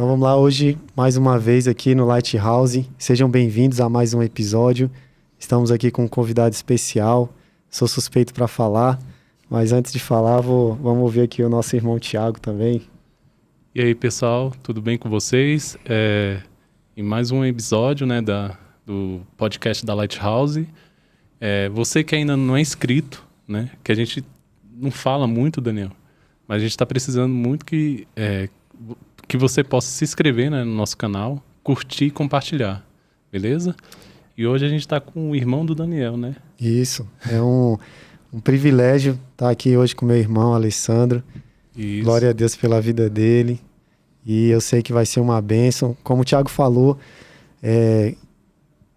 Então vamos lá, hoje mais uma vez aqui no Lighthouse. Sejam bem-vindos a mais um episódio. Estamos aqui com um convidado especial. Sou suspeito para falar, mas antes de falar, vamos ouvir aqui o nosso irmão Thiago também. E aí, pessoal, tudo bem com vocês? Em mais um episódio, né, do podcast da Lighthouse. Você que ainda não é inscrito, né, que a gente não fala muito, Daniel, mas a gente está precisando muito que você possa se inscrever, né, no nosso canal, curtir e compartilhar, beleza? E hoje a gente está com o irmão do Daniel, né? Isso, é um privilégio estar aqui hoje com meu irmão, Alessandro. Isso. Glória a Deus pela vida dele. E eu sei que vai ser uma bênção. Como o Thiago falou,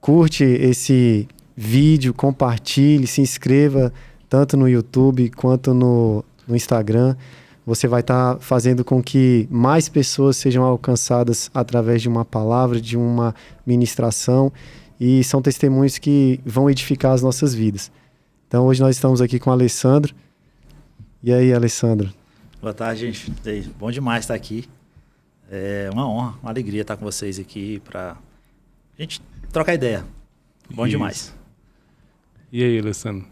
curte esse vídeo, compartilhe, se inscreva tanto no YouTube quanto no Instagram. Você vai estar fazendo com que mais pessoas sejam alcançadas através de uma palavra, de uma ministração. E são testemunhos que vão edificar as nossas vidas. Então hoje nós estamos aqui com o Alessandro. E aí, Alessandro? Boa tarde, gente. Bom demais estar aqui. É uma honra, uma alegria estar com vocês aqui para a gente trocar ideia. Bom demais. E aí, Alessandro?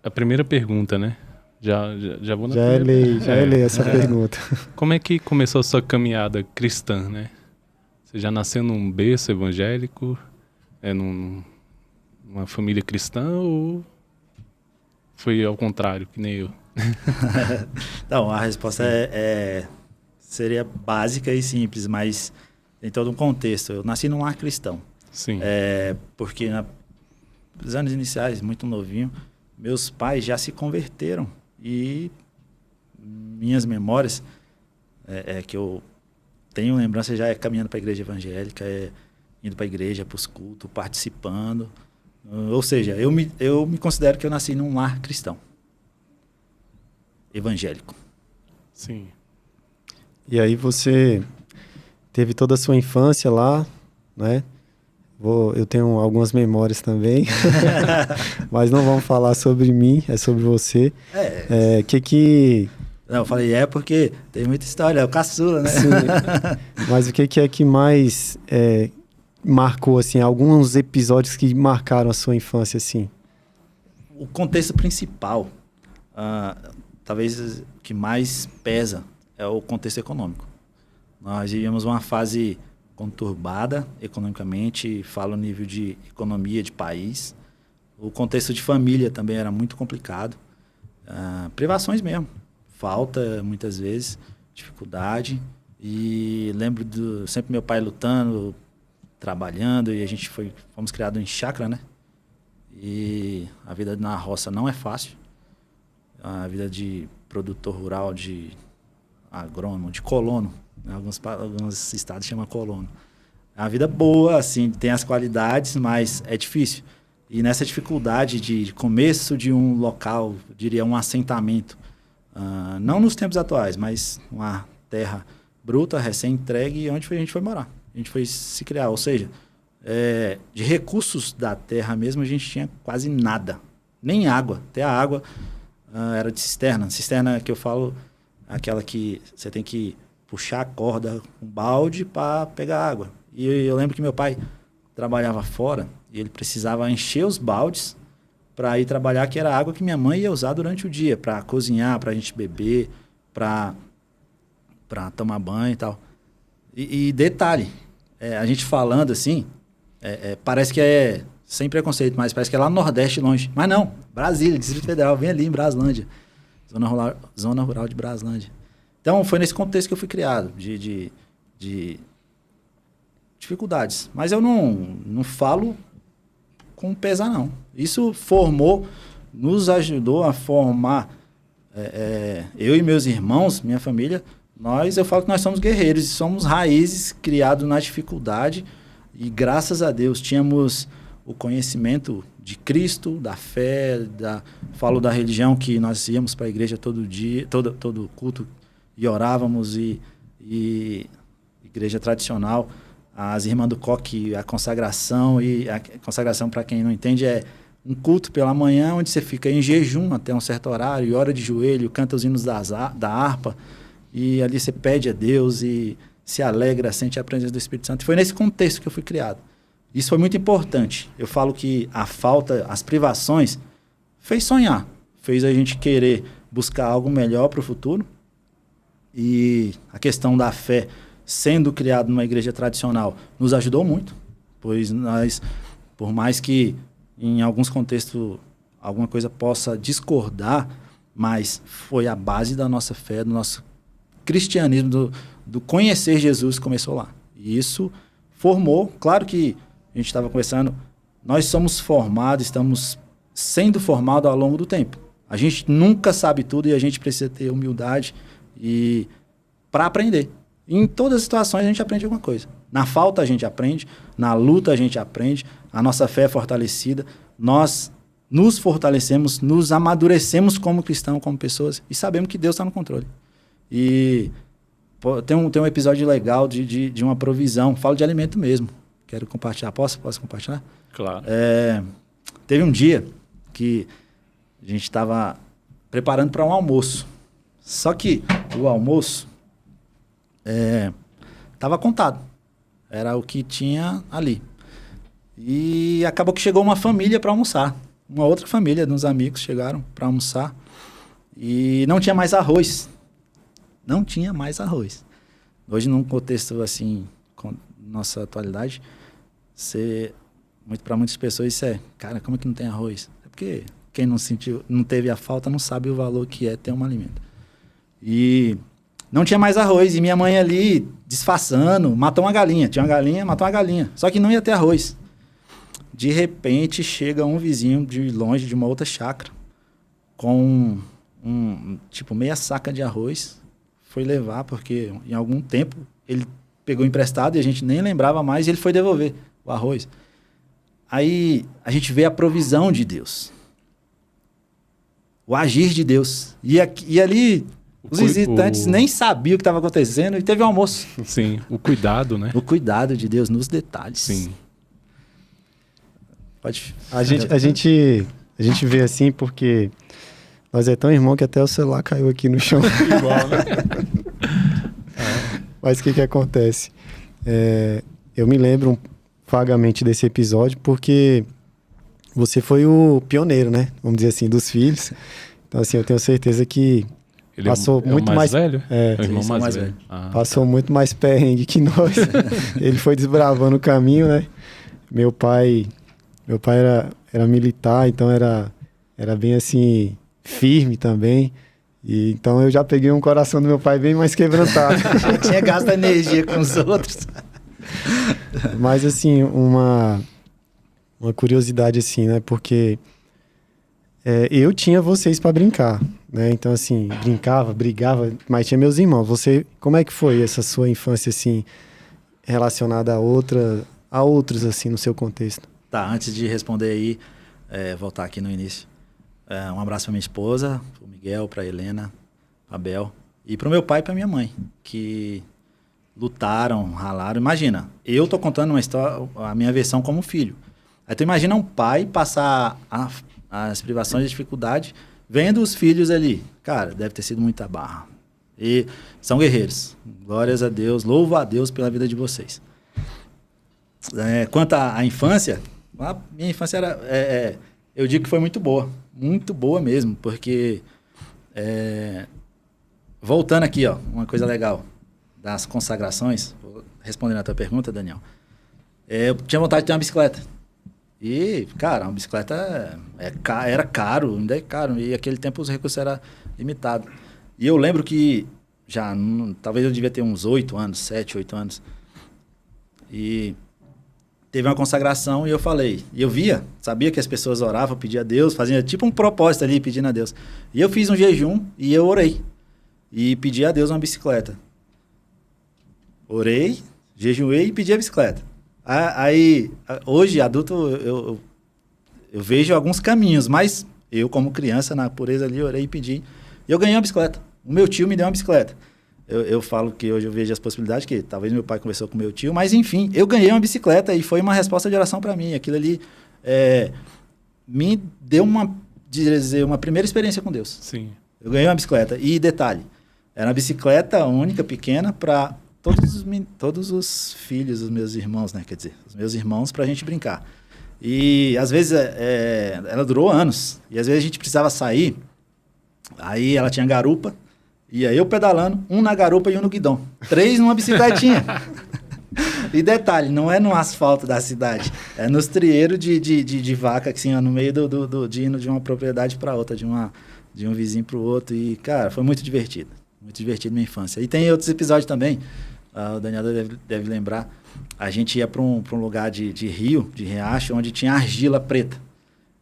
A primeira pergunta, né? Já vou na primeira. Já é lei essa pergunta. Como é que começou a sua caminhada cristã, né? Você já nasceu num berço evangélico, numa família cristã, ou foi ao contrário, que nem eu? Não, a resposta seria básica e simples, mas tem todo um contexto. Eu nasci num lar cristão. Sim. Porque nos anos iniciais, muito novinho, meus pais já se converteram. E minhas memórias, que eu tenho lembrança, já caminhando para a igreja evangélica, indo para a igreja, para os cultos, participando. Ou seja, eu me considero que eu nasci num lar cristão. Evangélico. Sim. E aí você teve toda a sua infância lá, né? Eu tenho algumas memórias também, mas não vamos falar sobre mim, é sobre você. Não, eu falei porque tem muita história, é o caçula, né? Sim. Mas o que é que mais marcou, assim, alguns episódios que marcaram a sua infância, assim? O contexto principal, talvez o que mais pesa, é o contexto econômico. Nós vivíamos uma fase conturbada economicamente, falo nível de economia de país. O contexto de família também era muito complicado. Privações mesmo. Falta, muitas vezes, dificuldade. E lembro sempre meu pai lutando, trabalhando, e a gente fomos criados em chácara, né? E a vida na roça não é fácil. A vida de produtor rural, de agrônomo, de colono, alguns estados chamam colono. É uma vida boa, assim, tem as qualidades, mas é difícil. E nessa dificuldade de começo de um local, eu diria um assentamento, não nos tempos atuais, mas uma terra bruta, recém-entregue, onde a gente foi morar. A gente foi se criar, ou seja, de recursos da terra mesmo, a gente tinha quase nada. Nem água. Até a água era de cisterna. Cisterna que eu falo, aquela que você tem que puxar a corda com um balde para pegar água. E eu lembro que meu pai trabalhava fora e ele precisava encher os baldes para ir trabalhar, que era a água que minha mãe ia usar durante o dia, para cozinhar, para a gente beber, para tomar banho e tal. E detalhe, a gente falando assim, parece que é sem preconceito, mas parece que é lá no Nordeste, longe. Mas não, Brasília, Distrito Federal, vem ali em Braslândia, zona rural de Braslândia. Então foi nesse contexto que eu fui criado, de dificuldades. Mas eu não falo com pesar, não. Isso nos ajudou a formar, eu e meus irmãos, minha família, eu falo que nós somos guerreiros e somos raízes criados na dificuldade e graças a Deus tínhamos o conhecimento de Cristo, da fé, falo da religião, que nós íamos para a igreja todo dia, todo culto e orávamos e igreja tradicional, as irmãs do coque, a consagração, e a consagração, para quem não entende, é um culto pela manhã onde você fica em jejum até um certo horário, e ora de joelho, canta os hinos da harpa, e ali você pede a Deus e se alegra, sente a presença do Espírito Santo. Foi nesse contexto que eu fui criado. Isso foi muito importante. Eu falo que a falta, as privações, fez sonhar, fez a gente querer buscar algo melhor para o futuro. E a questão da fé, sendo criado numa igreja tradicional, nos ajudou muito, pois nós, por mais que em alguns contextos alguma coisa possa discordar, mas foi a base da nossa fé, do nosso cristianismo, do conhecer Jesus, começou lá. E isso formou, claro que a gente estava conversando, nós somos formados, estamos sendo formados ao longo do tempo. A gente nunca sabe tudo e a gente precisa ter humildade e para aprender. Em todas as situações a gente aprende alguma coisa. Na falta a gente aprende, na luta a gente aprende, a nossa fé é fortalecida, nós nos fortalecemos, nos amadurecemos como cristãos, como pessoas e sabemos que Deus está no controle. E tem um episódio legal de uma provisão, falo de alimento mesmo. Quero compartilhar, posso compartilhar? Claro. Teve um dia que a gente estava preparando para um almoço. Só que o almoço estava contado. Era o que tinha ali. E acabou que chegou uma família para almoçar. Uma outra família, uns amigos chegaram para almoçar. E não tinha mais arroz. Não tinha mais arroz. Hoje, num contexto assim, com nossa atualidade, para muitas pessoas isso cara, como é que não tem arroz? É porque quem não teve a falta não sabe o valor que é ter um alimento. E não tinha mais arroz. E minha mãe ali, disfarçando, matou uma galinha. Tinha uma galinha, matou uma galinha. Só que não ia ter arroz. De repente, chega um vizinho de longe, de uma outra chácara, com meia saca de arroz. Foi levar, porque em algum tempo ele pegou emprestado e a gente nem lembrava mais, e ele foi devolver o arroz. Aí a gente vê a provisão de Deus. O agir de Deus. E ali os visitantes nem sabiam o que estava acontecendo e teve um almoço. Sim, o cuidado, né? O cuidado de Deus nos detalhes. Sim. Pode. A gente vê assim porque nós é tão irmão que até o celular caiu aqui no chão. Igual, né? Mas o que acontece? Eu me lembro vagamente desse episódio porque você foi o pioneiro, né? Vamos dizer assim, dos filhos. Então, assim, eu tenho certeza que ele passou muito mais mais velho? É, o irmão mais velho. velho. Ah, passou muito mais perrengue que nós. Ele foi desbravando o caminho, né? Meu pai era militar, então era bem assim, firme também. E então eu já peguei um coração do meu pai bem mais quebrantado. Tinha gasto energia com os outros. Mas assim, uma curiosidade assim, né? Porque eu tinha vocês para brincar, né? Então assim, brincava, brigava, mas tinha meus irmãos. Você, como é que foi essa sua infância assim, relacionada a outros assim no seu contexto? Tá, antes de responder aí, voltar aqui no início. Um abraço para minha esposa, para o Miguel, para a Helena, para a Bel e para o meu pai e para minha mãe, que lutaram, ralaram. Imagina, eu tô contando uma história, a minha versão como filho. Aí tu imagina um pai passar as privações e dificuldade vendo os filhos ali. Cara, deve ter sido muita barra. E são guerreiros. Glórias a Deus, louvo a Deus pela vida de vocês. Quanto à infância, a minha infância era... eu digo que foi muito boa mesmo, porque... voltando aqui, ó, uma coisa legal das consagrações, respondendo a tua pergunta, Daniel, eu tinha vontade de ter uma bicicleta. E, cara, uma bicicleta era caro, ainda é caro, e naquele tempo os recursos eram limitados. E eu lembro que talvez eu devia ter uns 7, 8 anos, e teve uma consagração e eu falei, e eu sabia que as pessoas oravam, pediam a Deus, faziam tipo um propósito ali, pedindo a Deus. E eu fiz um jejum e eu orei, e pedi a Deus uma bicicleta. Orei, jejuei e pedi a bicicleta. Aí, hoje, adulto, eu vejo alguns caminhos, mas eu, como criança, na pureza ali, orei e pedi. E eu ganhei uma bicicleta. O meu tio me deu uma bicicleta. Eu falo que hoje eu vejo as possibilidades, que talvez meu pai conversou com meu tio, mas enfim, eu ganhei uma bicicleta e foi uma resposta de oração para mim. Aquilo ali me deu uma primeira experiência com Deus. sim. Eu ganhei uma bicicleta. E detalhe, Era uma bicicleta única, pequena, para todos os filhos dos meus irmãos, né? Quer dizer, os meus irmãos, para a gente brincar. E, às vezes, ela durou anos. E, às vezes, a gente precisava sair. Aí, ela tinha garupa. E aí, eu pedalando, um na garupa e um no guidão. 3 numa bicicletinha. E detalhe, não é no asfalto da cidade. É nos trieiros de vaca, assim, ó, no meio de indo de uma propriedade para outra, de um vizinho para o outro. E, cara, foi muito divertido. Muito divertido minha infância. E tem outros episódios também. O Daniel deve lembrar. A gente ia para um lugar de rio, de riacho, onde tinha argila preta.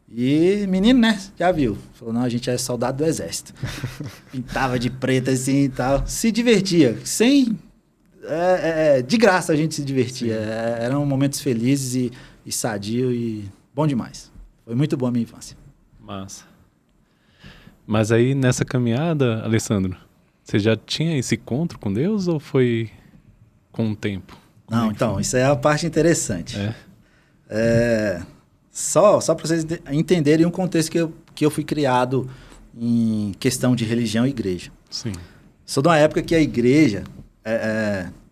E menino, né? Já viu. Falou, não, a gente é soldado do exército. Pintava de preto assim e tal. Se divertia. De graça a gente se divertia. Eram momentos felizes e sadio e bom demais. Foi muito boa a minha infância. Massa. Mas aí, nessa caminhada, Alessandro, você já tinha esse encontro com Deus ou foi com o tempo? Não, então, isso é a parte interessante. Só para vocês entenderem o contexto que eu fui criado em questão de religião e igreja. Sim. Sou de uma época que a igreja,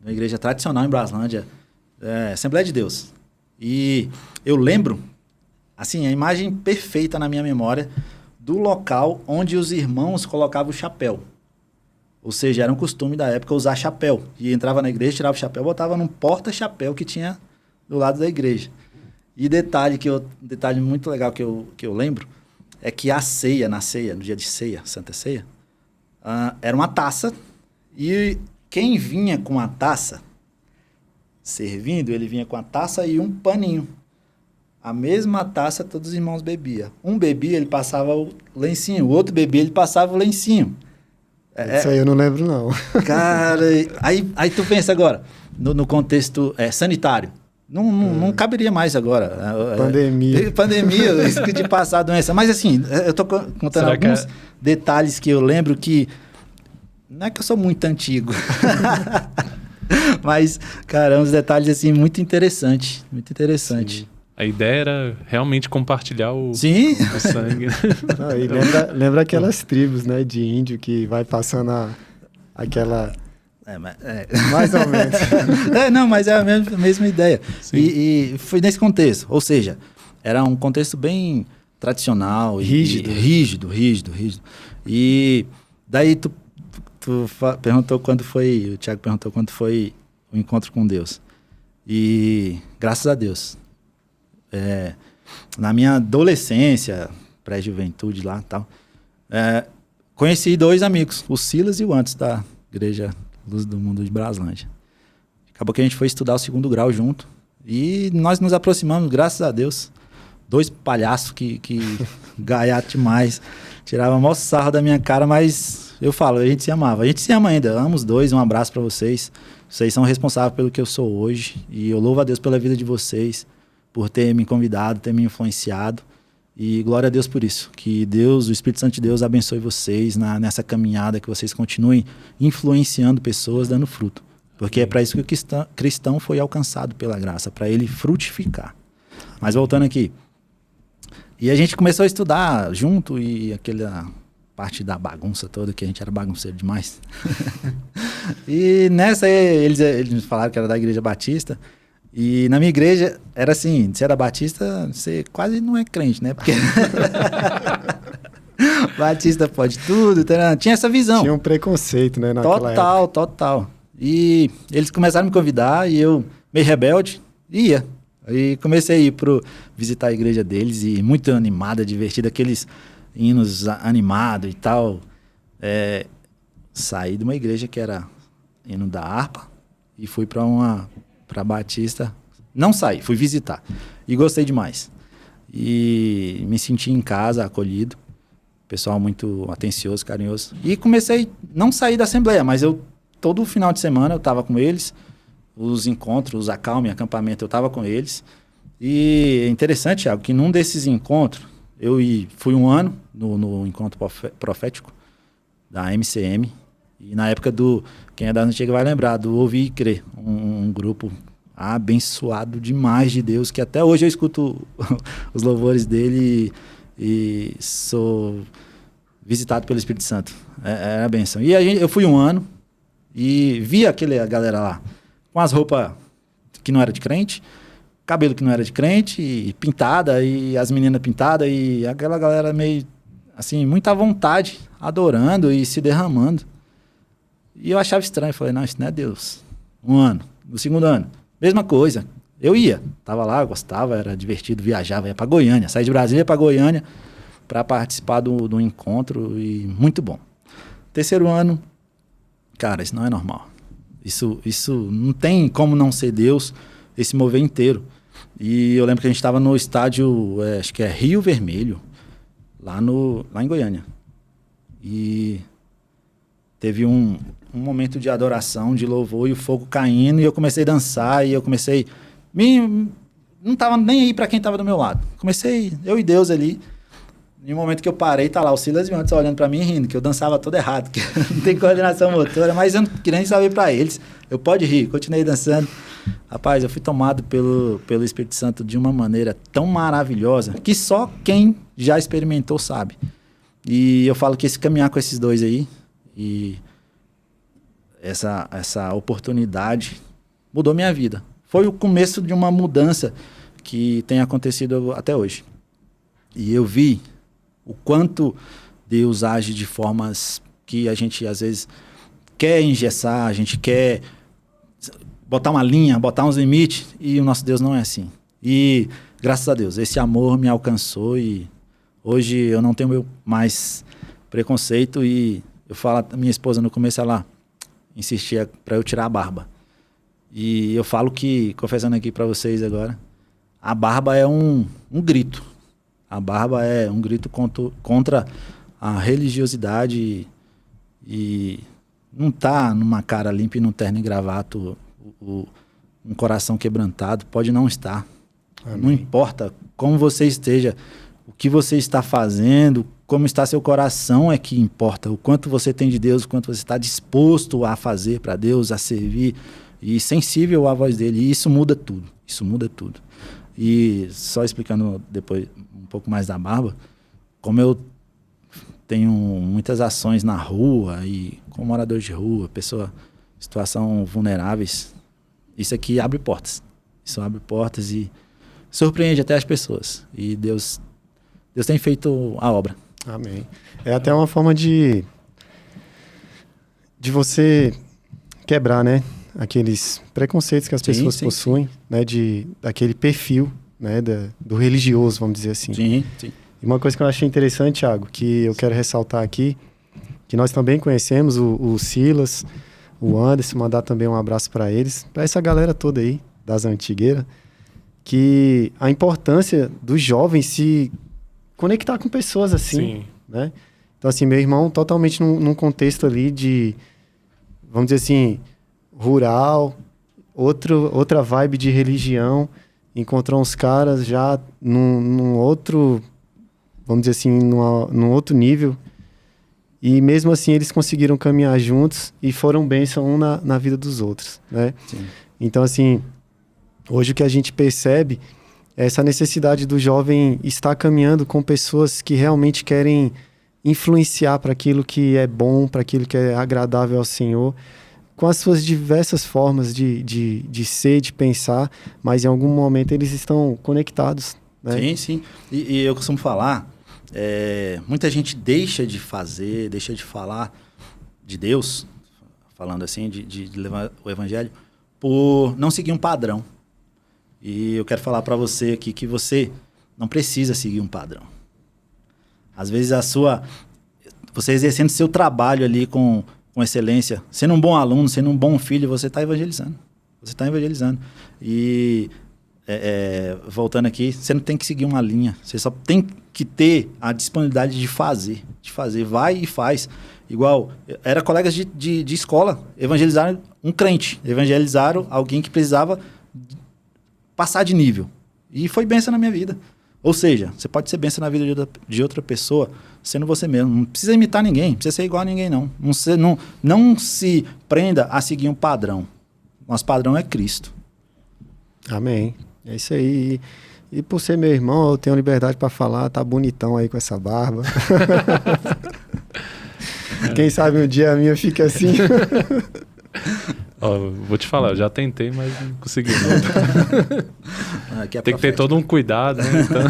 uma igreja tradicional em Braslândia, Assembleia de Deus. E eu lembro, assim, a imagem perfeita na minha memória do local onde os irmãos colocavam o chapéu. Ou seja, era um costume da época usar chapéu. E entrava na igreja, tirava o chapéu, botava num porta-chapéu que tinha do lado da igreja. E detalhe muito legal que eu lembro é que no dia de ceia, Santa Ceia, era uma taça e quem vinha com a taça servindo, ele vinha com a taça e um paninho. A mesma taça todos os irmãos bebiam. Um bebia, ele passava o lencinho. O outro bebia, ele passava o lencinho. Isso aí eu não lembro, não. Cara, aí tu pensa agora, no contexto sanitário. Não caberia mais agora. Pandemia, risco de passar a doença. Mas assim, eu tô contando alguns detalhes que eu lembro que... Não é que eu sou muito antigo. Mas, cara, uns detalhes assim muito interessantes. Muito interessante. Sim. A ideia era realmente compartilhar o sangue. Não, e lembra aquelas tribos, né, de índio que vai passando aquela... Mais ou menos. Mas é a mesma ideia. E foi nesse contexto. Ou seja, era um contexto bem tradicional. Rígido. E daí tu perguntou quando foi... O Thiago perguntou quando foi o encontro com Deus. E graças a Deus... na minha adolescência, pré-juventude lá e tal, conheci 2 amigos, o Silas e o Antes, da Igreja Luz do Mundo de Braslândia. Acabou que a gente foi estudar o 2º grau junto e nós nos aproximamos, graças a Deus. 2 palhaços que gaiato demais, tiravam maior sarro da minha cara, mas eu falo, a gente se amava. A gente se ama ainda, amo os 2, um abraço para vocês. Vocês são responsáveis pelo que eu sou hoje e eu louvo a Deus pela vida de vocês, por ter me convidado, ter me influenciado. E glória a Deus por isso. Que Deus, o Espírito Santo de Deus, abençoe vocês nessa caminhada, que vocês continuem influenciando pessoas, dando fruto. Porque é para isso que o cristão foi alcançado pela graça, para ele frutificar. Mas voltando aqui. E a gente começou a estudar junto e aquela parte da bagunça toda, que a gente era bagunceiro demais. E nessa eles me falaram que era da Igreja Batista. E na minha igreja, era assim, você era batista, você quase não é crente, né? Porque batista pode tudo, tinha essa visão. Tinha um preconceito, né? Naquela época. Total. E eles começaram a me convidar e eu, meio rebelde, ia. Aí comecei a ir visitar a igreja deles e muito animada, divertida, aqueles hinos animados e tal. Saí de uma igreja que era hino da harpa e fui para Batista, não saí, fui visitar e gostei demais e me senti em casa, acolhido, pessoal muito atencioso, carinhoso e comecei, não sair da Assembleia, mas todo final de semana eu estava com eles, os encontros, os acampamento, eu estava com eles e é interessante, Thiago, que num desses encontros, fui um ano no encontro profético da MCM. E na época quem é da antiga vai lembrar, do Ouvir e Crer, um grupo abençoado demais de Deus, que até hoje eu escuto os louvores dele e sou visitado pelo Espírito Santo. Era a benção. E eu fui um ano e vi a galera lá com as roupas que não era de crente, cabelo que não era de crente, e pintada, e as meninas pintadas, e aquela galera meio, assim, muita vontade, adorando e se derramando. E eu achava estranho, falei, não, isso não é Deus. Um ano. No segundo ano, mesma coisa. Eu ia, tava lá, gostava, era divertido, viajava, ia pra Goiânia, saí de Brasília pra Goiânia para participar do encontro, e muito bom. Terceiro ano, cara, isso não é normal. Isso não tem como não ser Deus, esse mover inteiro. E eu lembro que a gente estava no estádio, acho que é Rio Vermelho, lá em Goiânia. E teve um momento de adoração, de louvor, e o fogo caindo, e eu comecei a dançar, e eu comecei... não tava nem aí para quem tava do meu lado. Comecei, eu e Deus ali. Em um momento que eu parei, tá lá o Silas e o Anderson olhando para mim e rindo, que eu dançava todo errado, que não tem coordenação motora, mas eu não queria nem saber para eles. Eu pode rir, continuei dançando. Rapaz, eu fui tomado pelo Espírito Santo de uma maneira tão maravilhosa que só quem já experimentou sabe. E eu falo que esse caminhar com esses dois aí, e essa oportunidade mudou minha vida. Foi o começo de uma mudança que tem acontecido até hoje. E eu vi o quanto Deus age de formas que a gente, às vezes, quer engessar, a gente quer botar uma linha, botar uns limites, e o nosso Deus não é assim. E, graças a Deus, esse amor me alcançou, e hoje eu não tenho mais preconceito, e eu falo, a minha esposa no começo, ela insistia para eu tirar a barba. E eu falo que, confessando aqui para vocês agora, a barba é um grito. A barba é um grito contra a religiosidade, e não tá numa cara limpa e num terno e gravato, um coração quebrantado, pode não estar. Amém. Não importa como você esteja, o que você está fazendo, como está seu coração é que importa. O quanto você tem de Deus, o quanto você está disposto a fazer para Deus, a servir, e sensível à voz dele. E isso muda tudo. Isso muda tudo. E só explicando depois um pouco mais da barba, como eu tenho muitas ações na rua e com moradores de rua, pessoa em situação vulneráveis, isso aqui abre portas. Isso abre portas e surpreende até as pessoas. E Deus tem feito a obra. Amém. É até uma forma de você quebrar, né, aqueles preconceitos que as pessoas possuem, né, daquele perfil, né, do religioso, vamos dizer assim. Sim. E uma coisa que eu achei interessante, Thiago, que eu quero ressaltar aqui, que nós também conhecemos o Silas, o Anderson, mandar também um abraço para eles, para essa galera toda aí, das antigueiras, que a importância dos jovens se conectar com pessoas assim, né? Então, assim, meu irmão totalmente num contexto ali de, vamos dizer assim, rural, outra vibe de religião, encontrou uns caras já num outro, vamos dizer assim, num outro nível, e mesmo assim eles conseguiram caminhar juntos e foram bênção um na vida dos outros, né? Sim. Então, assim, hoje o que a gente percebe é essa necessidade do jovem estar caminhando com pessoas que realmente querem influenciar para aquilo que é bom, para aquilo que é agradável ao Senhor, com as suas diversas formas de ser, de pensar, mas em algum momento eles estão conectados, né? Sim. E eu costumo falar, muita gente deixa de fazer, deixa de falar de Deus, falando assim, de levar o evangelho, por não seguir um padrão. E eu quero falar para você aqui que você não precisa seguir um padrão. Às vezes você exercendo seu trabalho ali com excelência, sendo um bom aluno, sendo um bom filho, você está evangelizando. Você está evangelizando. E voltando aqui, você não tem que seguir uma linha. Você só tem que ter a disponibilidade de fazer. Vai e faz. Igual, era colegas de escola, evangelizaram um crente, evangelizaram alguém que precisava passar de nível. E foi bênção na minha vida. Ou seja, você pode ser bênção na vida de outra pessoa sendo você mesmo. Não precisa imitar ninguém, não precisa ser igual a ninguém, não. Não se prenda a seguir um padrão. Nosso padrão é Cristo. Amém. É isso aí. E por ser meu irmão, eu tenho liberdade para falar, tá bonitão aí com essa barba. Quem sabe um dia a minha fica assim. Ó, vou te falar, eu já tentei, mas não consegui não. Tem que ter todo um cuidado, né? Então...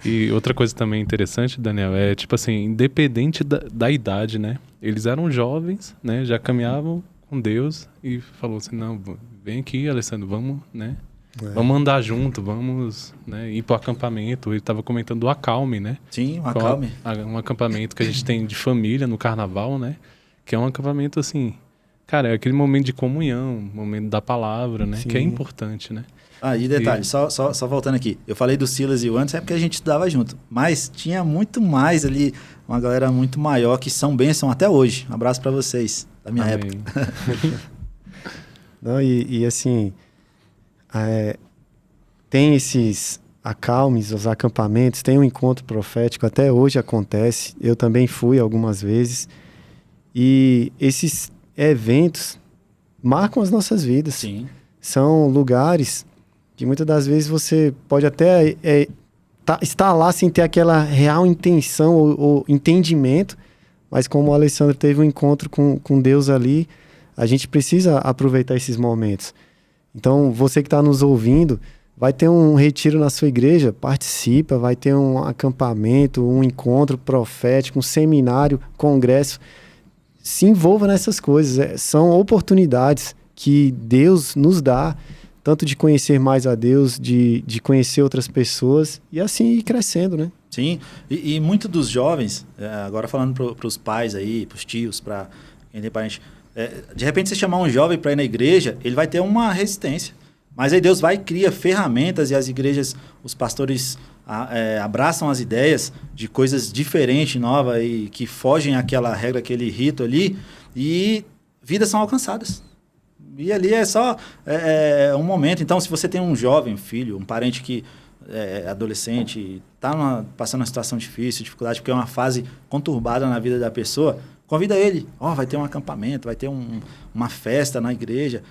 E outra coisa também interessante, Daniel, é tipo assim, independente da idade, né? Eles eram jovens, né? Já caminhavam com Deus e falou assim, não, vem aqui, Alessandro, vamos, né? Vamos andar junto, vamos, né, ir pro acampamento. Ele estava comentando do Acalme, né? Sim, um Acalme. Um acampamento que a gente tem de família no carnaval, né? Que é um acampamento assim, cara, é aquele momento de comunhão, momento da palavra, né? Sim. Que é importante, né? E detalhe, só voltando aqui. Eu falei do Silas e o Anderson, é porque a gente estudava junto. Mas tinha muito mais ali, uma galera muito maior que são bênção até hoje. Um abraço para vocês, da minha época. Não, e assim... tem esses acalmes, os acampamentos, tem um encontro profético, até hoje acontece, eu também fui algumas vezes, e esses eventos marcam as nossas vidas. Sim. São lugares que muitas das vezes você pode até estar lá sem ter aquela real intenção ou entendimento, mas como o Alessandro teve um encontro com Deus ali, a gente precisa aproveitar esses momentos. Então, você que está nos ouvindo, vai ter um retiro na sua igreja, participa, vai ter um acampamento, um encontro profético, um seminário, congresso. Se envolva nessas coisas. São oportunidades que Deus nos dá, tanto de conhecer mais a Deus, de conhecer outras pessoas e assim ir crescendo, né? Sim, e muitos dos jovens, agora falando para os pais aí, para os tios, para quem tem parente... de repente, você chamar um jovem para ir na igreja, ele vai ter uma resistência. Mas aí Deus vai e cria ferramentas e as igrejas, os pastores abraçam as ideias de coisas diferentes, novas e que fogem àquela regra, aquele rito ali, e vidas são alcançadas. E ali é só um momento. Então, se você tem um jovem, um filho, um parente que é adolescente, está passando uma situação difícil, dificuldade, porque é uma fase conturbada na vida da pessoa, convida ele. Vai ter um acampamento, vai ter uma festa na igreja.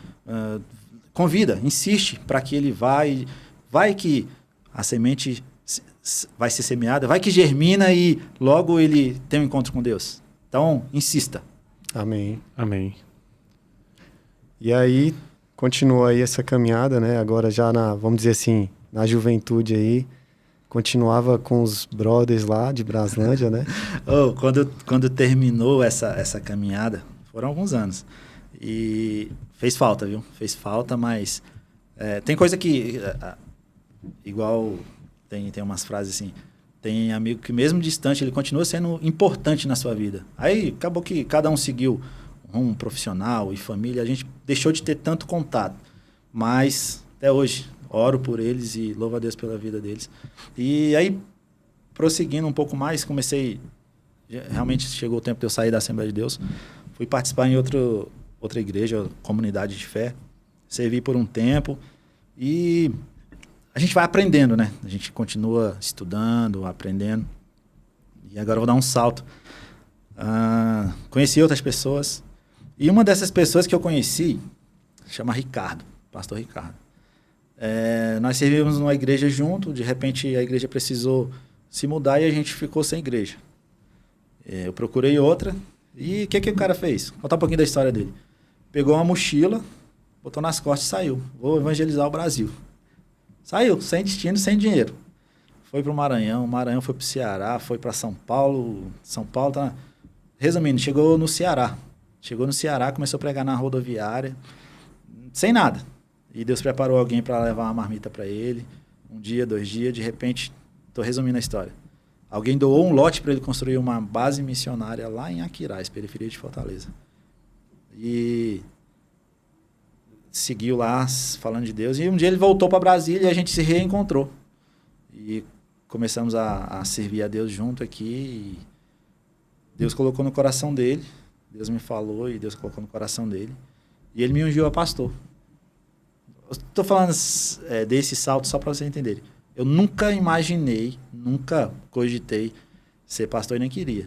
Convida, insiste para que ele vai que a semente vai ser semeada, vai que germina e logo ele tem um encontro com Deus. Então, insista. Amém. Amém. E aí, continua aí essa caminhada, né? Agora já vamos dizer assim, na juventude aí, continuava com os brothers lá de Braslândia, né? Quando terminou essa caminhada, foram alguns anos. E fez falta, viu? Fez falta, mas tem coisa que... igual tem umas frases assim, tem amigo que mesmo distante, ele continua sendo importante na sua vida. Aí acabou que cada um seguiu um profissional e família, a gente deixou de ter tanto contato. Mas até hoje, oro por eles e louvo a Deus pela vida deles. E aí, prosseguindo um pouco mais, realmente chegou o tempo de eu sair da Assembleia de Deus. Fui participar em outra igreja, comunidade de fé. Servi por um tempo. E a gente vai aprendendo, né? A gente continua estudando, aprendendo. E agora eu vou dar um salto. Conheci outras pessoas. E uma dessas pessoas que eu conheci chama Ricardo, pastor Ricardo. Nós servíamos numa igreja junto, de repente a igreja precisou se mudar e a gente ficou sem igreja. Eu procurei outra e o que o cara fez? Vou contar um pouquinho da história dele. Pegou uma mochila, botou nas costas e saiu. Vou evangelizar o Brasil. Saiu, sem destino, sem dinheiro. Foi para o Maranhão foi para o Ceará, foi para São Paulo. São Paulo tá... Resumindo, chegou no Ceará. Começou a pregar na rodoviária, sem nada. E Deus preparou alguém para levar uma marmita para ele. 1 dia, 2 dias, de repente, estou resumindo a história. Alguém doou um lote para ele construir uma base missionária lá em Aquiraz, periferia de Fortaleza. E seguiu lá falando de Deus. E um dia ele voltou para Brasília e a gente se reencontrou. E começamos a servir a Deus junto aqui. E Deus colocou no coração dele. Deus me falou e Deus colocou no coração dele. E ele me ungiu a pastor. Estou falando desse salto só para você entender. Eu nunca imaginei, nunca cogitei ser pastor e nem queria.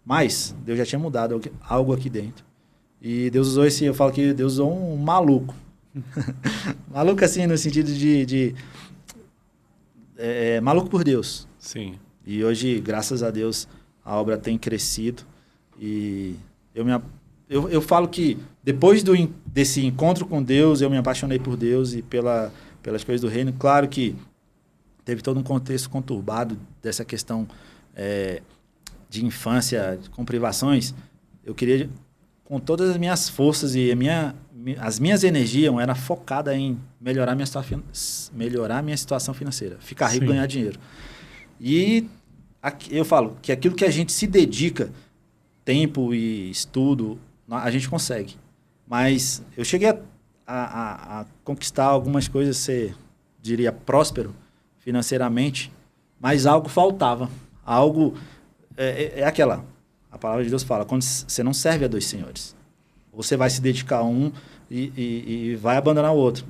Mas Deus já tinha mudado algo aqui dentro. E Deus usou eu falo que Deus usou um maluco. Maluco assim, no sentido de maluco por Deus. Sim. E hoje, graças a Deus, a obra tem crescido. E eu falo que depois desse encontro com Deus, eu me apaixonei por Deus e pelas coisas do reino. Claro que teve todo um contexto conturbado dessa questão de infância, com privações. Eu queria, com todas as minhas forças e as minhas energias, era focada em melhorar minha situação financeira, ficar rico e ganhar dinheiro. E eu falo que aquilo que a gente se dedica, tempo e estudo, a gente consegue. Mas eu cheguei a conquistar algumas coisas, ser, diria, próspero financeiramente, mas algo faltava. Algo... A palavra de Deus fala, quando você não serve a dois senhores. Você vai se dedicar a um e vai abandonar o outro.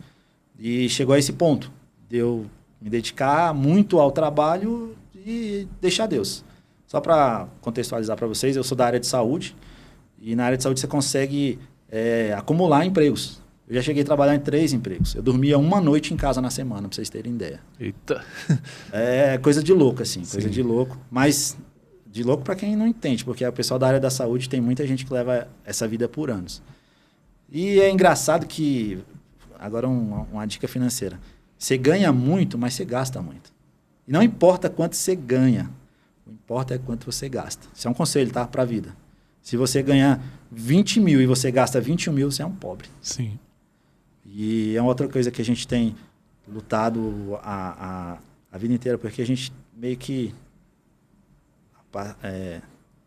E chegou a esse ponto de eu me dedicar muito ao trabalho e deixar Deus. Só para contextualizar para vocês, eu sou da área de saúde. E na área de saúde você consegue acumular empregos. Eu já cheguei a trabalhar em 3 empregos. Eu dormia uma noite em casa na semana, para vocês terem ideia. Eita! É coisa de louco, assim. Sim. Coisa de louco. Mas de louco para quem não entende, porque o pessoal da área da saúde tem muita gente que leva essa vida por anos. E é engraçado que... Agora uma dica financeira. Você ganha muito, mas você gasta muito. E não importa quanto você ganha. O que importa é quanto você gasta. Isso é um conselho, tá? Para a vida. Se você ganhar 20 mil e você gasta 21 mil, você é um pobre. Sim. E é uma outra coisa que a gente tem lutado a vida inteira, porque a gente meio que,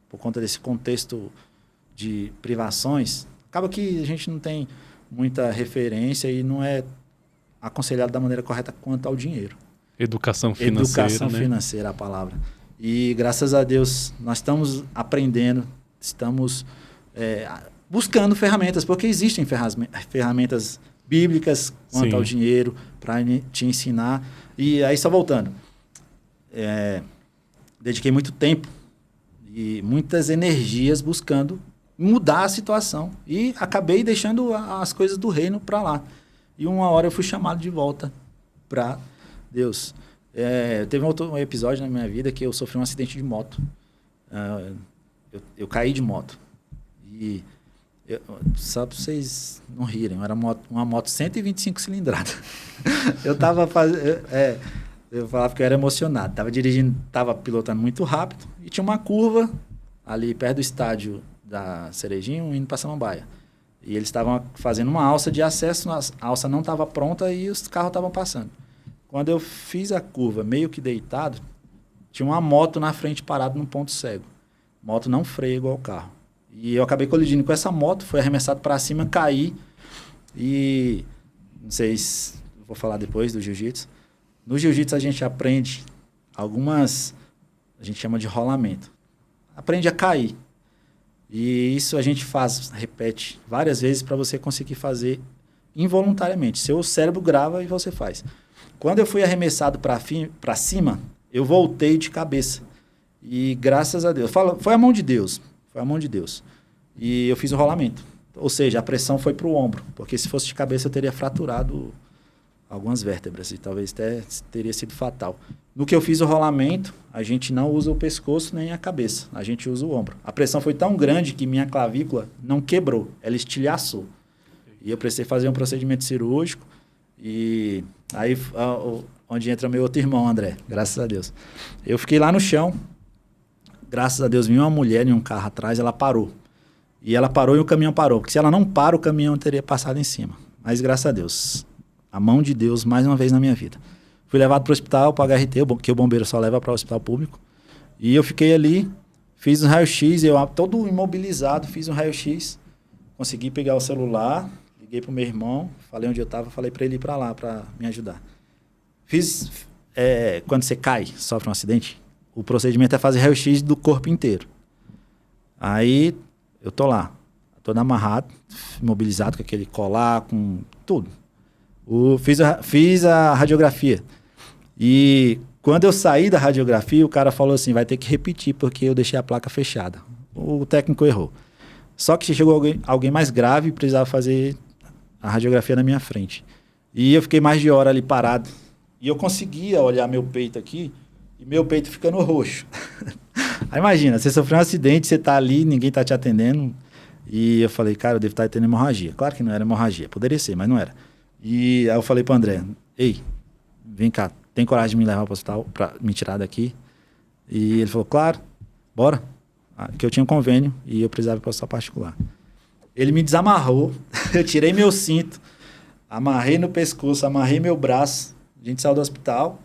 por conta desse contexto de privações, acaba que a gente não tem muita referência e não é aconselhado da maneira correta quanto ao dinheiro. Educação financeira, Educação financeira, a palavra. E graças a Deus nós estamos aprendendo, estamos buscando ferramentas, porque existem ferramentas bíblicas quanto ao dinheiro para te ensinar. E aí, só voltando, dediquei muito tempo e muitas energias buscando mudar a situação e acabei deixando as coisas do reino para lá. E uma hora eu fui chamado de volta para Deus. Teve um episódio na minha vida que eu sofri um acidente de moto. Eu caí de moto. E só para vocês não rirem, era uma moto 125 cilindrada. Eu falava que eu era emocionado. Estava pilotando muito rápido e tinha uma curva ali perto do estádio da Cerejinho indo para Samambaia. E eles estavam fazendo uma alça de acesso, a alça não estava pronta e os carros estavam passando. Quando eu fiz a curva meio que deitado, tinha uma moto na frente parada num ponto cego. Moto não freia igual o carro. E eu acabei colidindo com essa moto, fui arremessado para cima, caí. E não sei se vou falar depois do jiu-jitsu. No jiu-jitsu a gente aprende algumas, a gente chama de rolamento. Aprende a cair. E isso a gente repete várias vezes para você conseguir fazer involuntariamente. Seu cérebro grava e você faz. Quando eu fui arremessado para cima, eu voltei de cabeça. E graças a Deus, foi a mão de Deus. Foi a mão de Deus. E eu fiz o rolamento. Ou seja, a pressão foi para o ombro. Porque se fosse de cabeça eu teria fraturado algumas vértebras. E talvez até teria sido fatal. No que eu fiz o rolamento, a gente não usa o pescoço nem a cabeça. A gente usa o ombro. A pressão foi tão grande que minha clavícula não quebrou. Ela estilhaçou. E eu precisei fazer um procedimento cirúrgico. E aí, onde entra meu outro irmão, André. Graças a Deus. Eu fiquei lá no chão. Graças a Deus, vinha uma mulher em um carro atrás, ela parou. E ela parou e o caminhão parou. Porque se ela não para, o caminhão teria passado em cima. Mas graças a Deus, a mão de Deus mais uma vez na minha vida. Fui levado para o hospital, para o HRT, que o bombeiro só leva para o hospital público. E eu fiquei ali, fiz um raio-x, eu todo imobilizado, fiz um raio-x. Consegui pegar o celular, liguei para o meu irmão, falei onde eu estava, falei para ele ir para lá, para me ajudar. Quando você cai, sofre um acidente, o procedimento é fazer raio-x do corpo inteiro. Aí eu tô lá, todo amarrado, imobilizado com aquele colar, com tudo. Fiz a radiografia. E quando eu saí da radiografia, o cara falou assim, vai ter que repetir, porque eu deixei a placa fechada. O técnico errou. Só que chegou alguém mais grave e precisava fazer a radiografia na minha frente. E eu fiquei mais de hora ali parado. E eu conseguia olhar meu peito aqui, e meu peito ficando roxo. Aí imagina, você sofreu um acidente, você tá ali, ninguém tá te atendendo. E eu falei, cara, eu devo estar tendo hemorragia. Claro que não era hemorragia, poderia ser, mas não era. E aí eu falei pro André, ei, vem cá, tem coragem de me levar pro hospital pra me tirar daqui? E ele falou, claro, bora. Que eu tinha um convênio e eu precisava ir para o hospital particular. Ele me desamarrou, eu tirei meu cinto, amarrei no pescoço, amarrei meu braço, a gente saiu do hospital,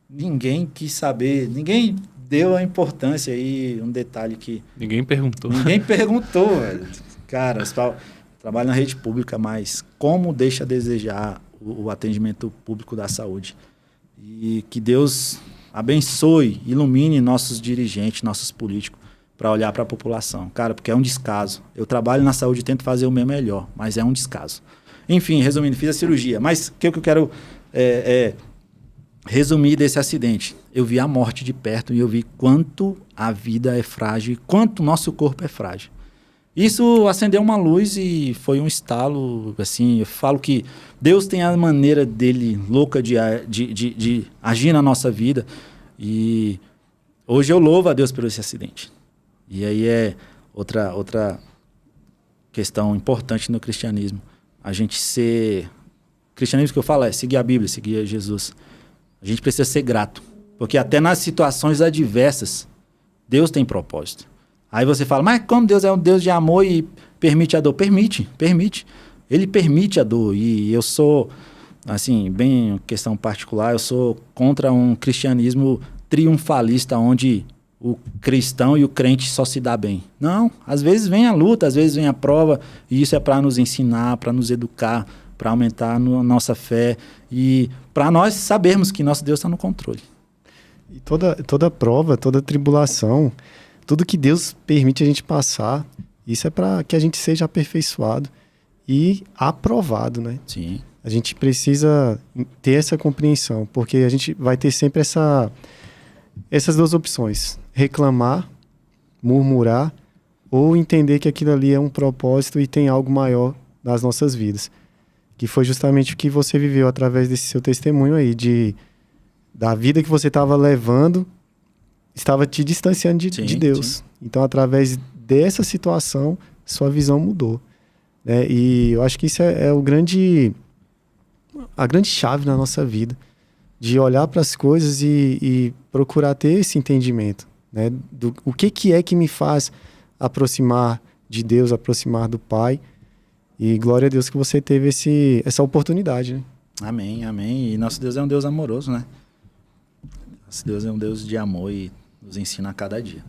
ninguém quis saber, ninguém deu a importância aí, um detalhe que... Ninguém perguntou. Ninguém perguntou, velho. Cara, eu trabalho na rede pública, mas como deixa a desejar o atendimento público da saúde? E que Deus abençoe, ilumine nossos dirigentes, nossos políticos, para olhar para a população. Cara, porque é um descaso. Eu trabalho na saúde e tento fazer o meu melhor, mas é um descaso. Enfim, resumindo, fiz a cirurgia. Mas o que eu quero resumir desse acidente? Eu vi a morte de perto e eu vi quanto a vida é frágil, quanto o nosso corpo é frágil. Isso acendeu uma luz e foi um estalo, assim, eu falo que Deus tem a maneira dele louca de agir na nossa vida. E hoje eu louvo a Deus por esse acidente. E aí é outra questão importante no cristianismo. A gente ser... Cristianismo que eu falo é seguir a Bíblia, seguir Jesus. A gente precisa ser grato. Porque até nas situações adversas, Deus tem propósito. Aí você fala, mas como Deus é um Deus de amor e permite a dor? Permite. Ele permite a dor. E eu sou, assim, bem questão particular, eu sou contra um cristianismo triunfalista, onde o cristão e o crente só se dá bem. Não, às vezes vem a luta, às vezes vem a prova, e isso é para nos ensinar, para nos educar, para aumentar a nossa fé e para nós sabermos que nosso Deus está no controle. E toda prova, toda tribulação, tudo que Deus permite a gente passar, isso é para que a gente seja aperfeiçoado e aprovado, né? Sim. A gente precisa ter essa compreensão, porque a gente vai ter sempre essas duas opções: reclamar, murmurar, ou entender que aquilo ali é um propósito e tem algo maior nas nossas vidas. Que foi justamente o que você viveu através desse seu testemunho aí, da vida que você estava levando, estava te distanciando de Deus. Sim. Então, através dessa situação, sua visão mudou, né? E eu acho que isso é a grande chave na nossa vida, de olhar para as coisas e procurar ter esse entendimento, né? O que é que me faz aproximar de Deus, aproximar do Pai. E glória a Deus que você teve essa oportunidade, né? Amém, amém. E nosso Deus é um Deus amoroso, né? Nosso Deus é um Deus de amor e nos ensina a cada dia.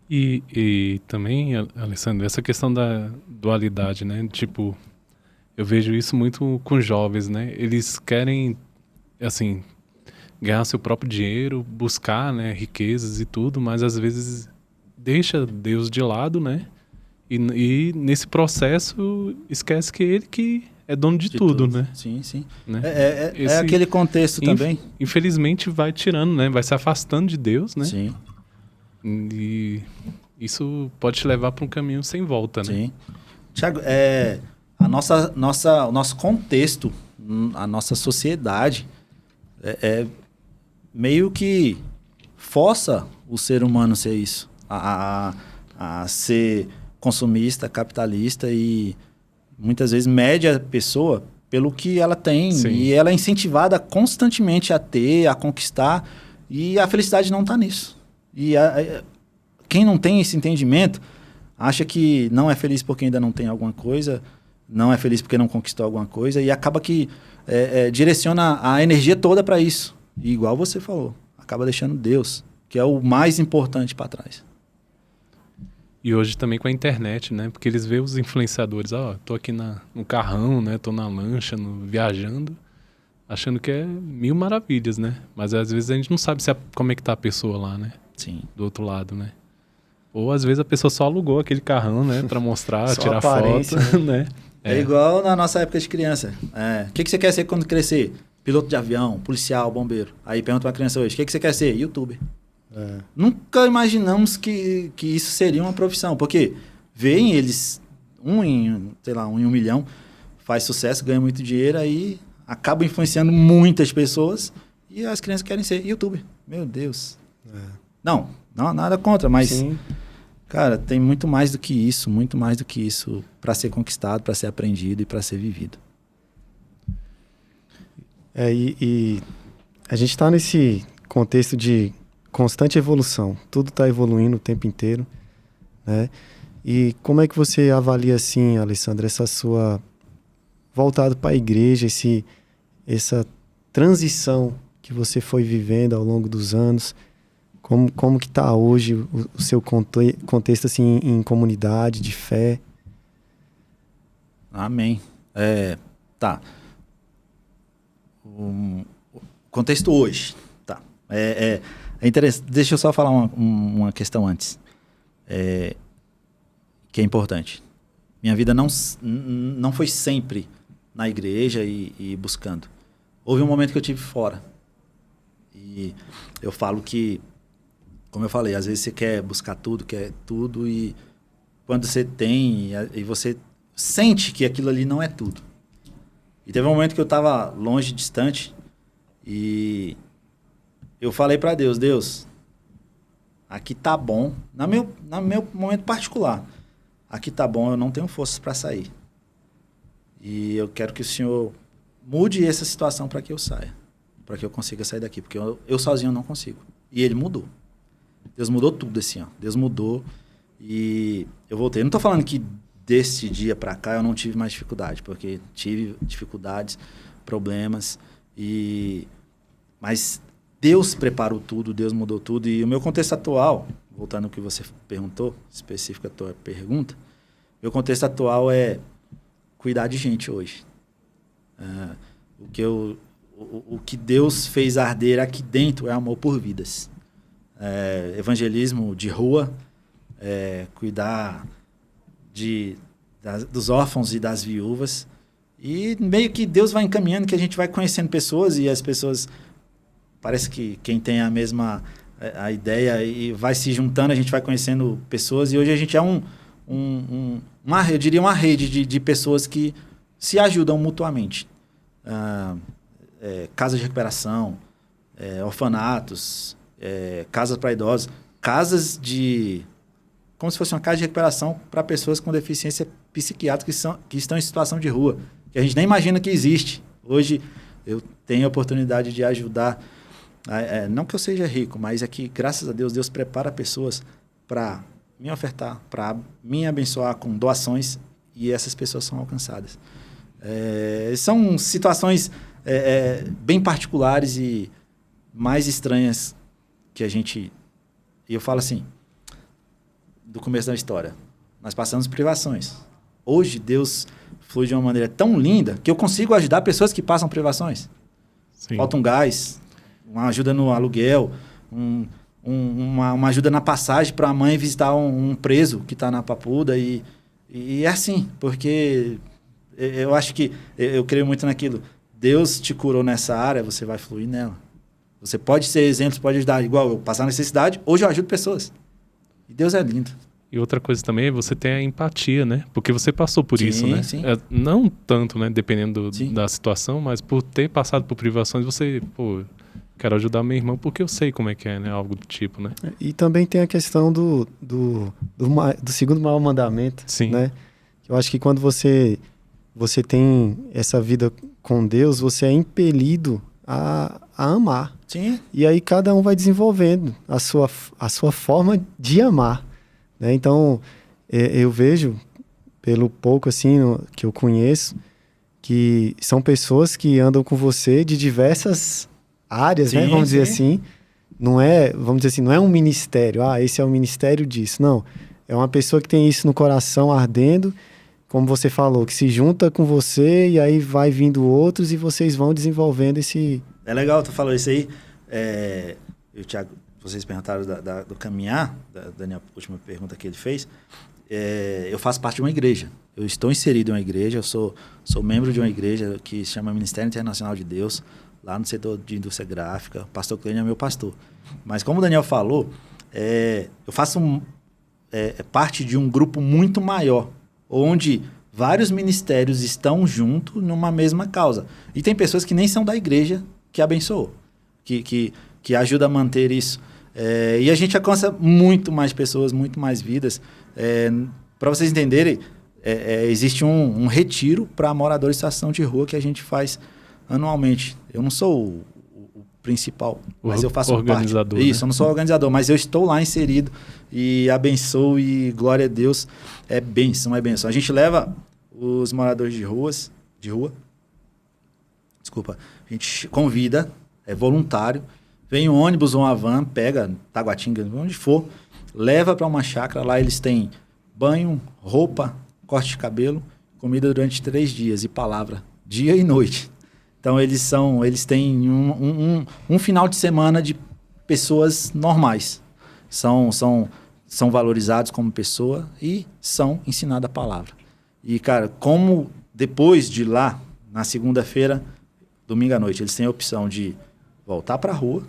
E também, Alessandro, essa questão da dualidade, né? Tipo, eu vejo isso muito com jovens, né? Eles querem, assim, ganhar seu próprio dinheiro, buscar, né, riquezas e tudo, mas às vezes deixa Deus de lado, né? E nesse processo esquece que ele que é dono de tudo, né? Sim, sim. Né? É aquele contexto também. Infelizmente vai tirando, né? Vai se afastando de Deus, né? Sim. E isso pode te levar para um caminho sem volta, né? Sim. Tiago, o nosso contexto, a nossa sociedade, meio que força o ser humano a ser isso. A ser consumista, capitalista e muitas vezes mede a pessoa pelo que ela tem. Sim. E ela é incentivada constantemente a ter, a conquistar, e a felicidade não está nisso. E quem não tem esse entendimento acha que não é feliz porque ainda não tem alguma coisa, não é feliz porque não conquistou alguma coisa, e acaba que direciona a energia toda para isso. E igual você falou, acaba deixando Deus, que é o mais importante, para trás. E hoje também com a internet, né? Porque eles veem os influenciadores, tô aqui no carrão, né? Tô na lancha, viajando, achando que é mil maravilhas, né? Mas às vezes a gente não sabe como é que tá a pessoa lá, né? Sim. Do outro lado, né? Ou às vezes a pessoa só alugou aquele carrão, né? Pra mostrar, tirar foto, né? É igual na nossa época de criança. O que você quer ser quando crescer? Piloto de avião, policial, bombeiro. Aí pergunta pra criança hoje, o que você quer ser? YouTuber. Nunca imaginamos que isso seria uma profissão, porque veem eles, um em 1 milhão, faz sucesso, ganha muito dinheiro, aí acaba influenciando muitas pessoas e as crianças querem ser youtuber. Meu Deus. Não, Não, nada contra, mas, Sim. cara, tem muito mais do que isso para ser conquistado, para ser aprendido e para ser vivido. E a gente está nesse contexto de constante evolução. Tudo está evoluindo o tempo inteiro, né? E como é que você avalia, assim, Alessandro, essa sua... voltado para a igreja, essa transição que você foi vivendo ao longo dos anos? Como que está hoje o seu contexto, assim, em comunidade, de fé? Amém. Tá. O contexto hoje. Tá. É interessante. Deixa eu só falar uma questão antes. Que é importante. Minha vida não foi sempre na igreja e buscando. Houve um momento que eu tive fora. E eu falo que, como eu falei, às vezes você quer buscar tudo, quer tudo, e quando você tem, e você sente que aquilo ali não é tudo. E teve um momento que eu estava longe, distante, e eu falei para Deus, aqui tá bom, no meu momento particular, aqui tá bom, eu não tenho forças para sair. E eu quero que o Senhor mude essa situação para que eu saia, para que eu consiga sair daqui, porque eu sozinho não consigo. E Ele mudou. Deus mudou tudo assim, ó. Deus mudou e eu voltei. Eu não estou falando que desse dia para cá eu não tive mais dificuldade, porque tive dificuldades, problemas, mas Deus preparou tudo, Deus mudou tudo. E o meu contexto atual, voltando ao que você perguntou, específica a tua pergunta, meu contexto atual é cuidar de gente hoje. O que Deus fez arder aqui dentro é amor por vidas. Evangelismo de rua, cuidar dos órfãos e das viúvas. E meio que Deus vai encaminhando, que a gente vai conhecendo pessoas e as pessoas... Parece que quem tem a mesma a ideia e vai se juntando, a gente vai conhecendo pessoas. E hoje a gente é eu diria uma rede de pessoas que se ajudam mutuamente. Casas de recuperação, orfanatos, casas para idosos, como se fosse uma casa de recuperação para pessoas com deficiência psiquiátrica que estão em situação de rua, que a gente nem imagina que existe. Hoje eu tenho a oportunidade de ajudar, não que eu seja rico, mas é que, graças a Deus, Deus prepara pessoas para me ofertar, para me abençoar com doações, e essas pessoas são alcançadas. São situações bem particulares e mais estranhas que a gente... E eu falo assim, do começo da história, nós passamos privações. Hoje, Deus flui de uma maneira tão linda que eu consigo ajudar pessoas que passam privações. Sim. Falta um gás, uma ajuda no aluguel, uma ajuda na passagem para a mãe visitar um preso que está na Papuda. E é assim, porque eu acho que... Eu creio muito naquilo. Deus te curou nessa área, você vai fluir nela. Você pode ser exemplo, pode ajudar. Igual eu passar necessidade, hoje eu ajudo pessoas. E Deus é lindo. E outra coisa também é você ter a empatia, né? Porque você passou por isso, né? Sim. Não tanto, né? Dependendo da situação, mas por ter passado por privações, você... quero ajudar meu irmão porque eu sei como é que é, né? Algo do tipo, né? E também tem a questão do segundo maior mandamento, Sim. Né? Eu acho que quando você tem essa vida com Deus, você é impelido a amar. Sim. E aí cada um vai desenvolvendo a sua forma de amar, né? Então, eu vejo, pelo pouco assim que eu conheço, que são pessoas que andam com você de diversas áreas, né? Vamos dizer assim. Não é um ministério. Esse é o ministério disso. Não. É uma pessoa que tem isso no coração ardendo, como você falou, que se junta com você e aí vai vindo outros e vocês vão desenvolvendo esse... É legal, tu falou isso aí. O Thiago, vocês perguntaram do caminhar, Daniel, a última pergunta que ele fez. Eu faço parte de uma igreja. Eu estou inserido em uma igreja, eu sou membro de uma igreja que se chama Ministério Internacional de Deus, lá no setor de indústria gráfica. O pastor Clênio é meu pastor. Mas como o Daniel falou, eu faço parte de um grupo muito maior, onde vários ministérios estão juntos numa mesma causa. E tem pessoas que nem são da igreja que abençoou, que ajuda a manter isso. E a gente alcança muito mais pessoas, muito mais vidas. Para vocês entenderem, existe um retiro para moradores de situação de rua que a gente faz anualmente. Eu não sou o principal, mas eu faço organizador, parte. Isso, né? eu não sou organizador, mas eu estou lá inserido e abençoo e glória a Deus. É bênção. A gente leva os moradores de rua, desculpa, a gente convida, é voluntário, vem um ônibus ou uma van, pega Taguatinga, onde for, leva para uma chácara, lá eles têm banho, roupa, corte de cabelo, comida durante 3 dias e palavra, dia e noite. Então eles têm um final de semana de pessoas normais. São valorizados como pessoa e são ensinados a palavra. E, cara, como depois de lá, na segunda-feira, domingo à noite, eles têm a opção de voltar para a rua,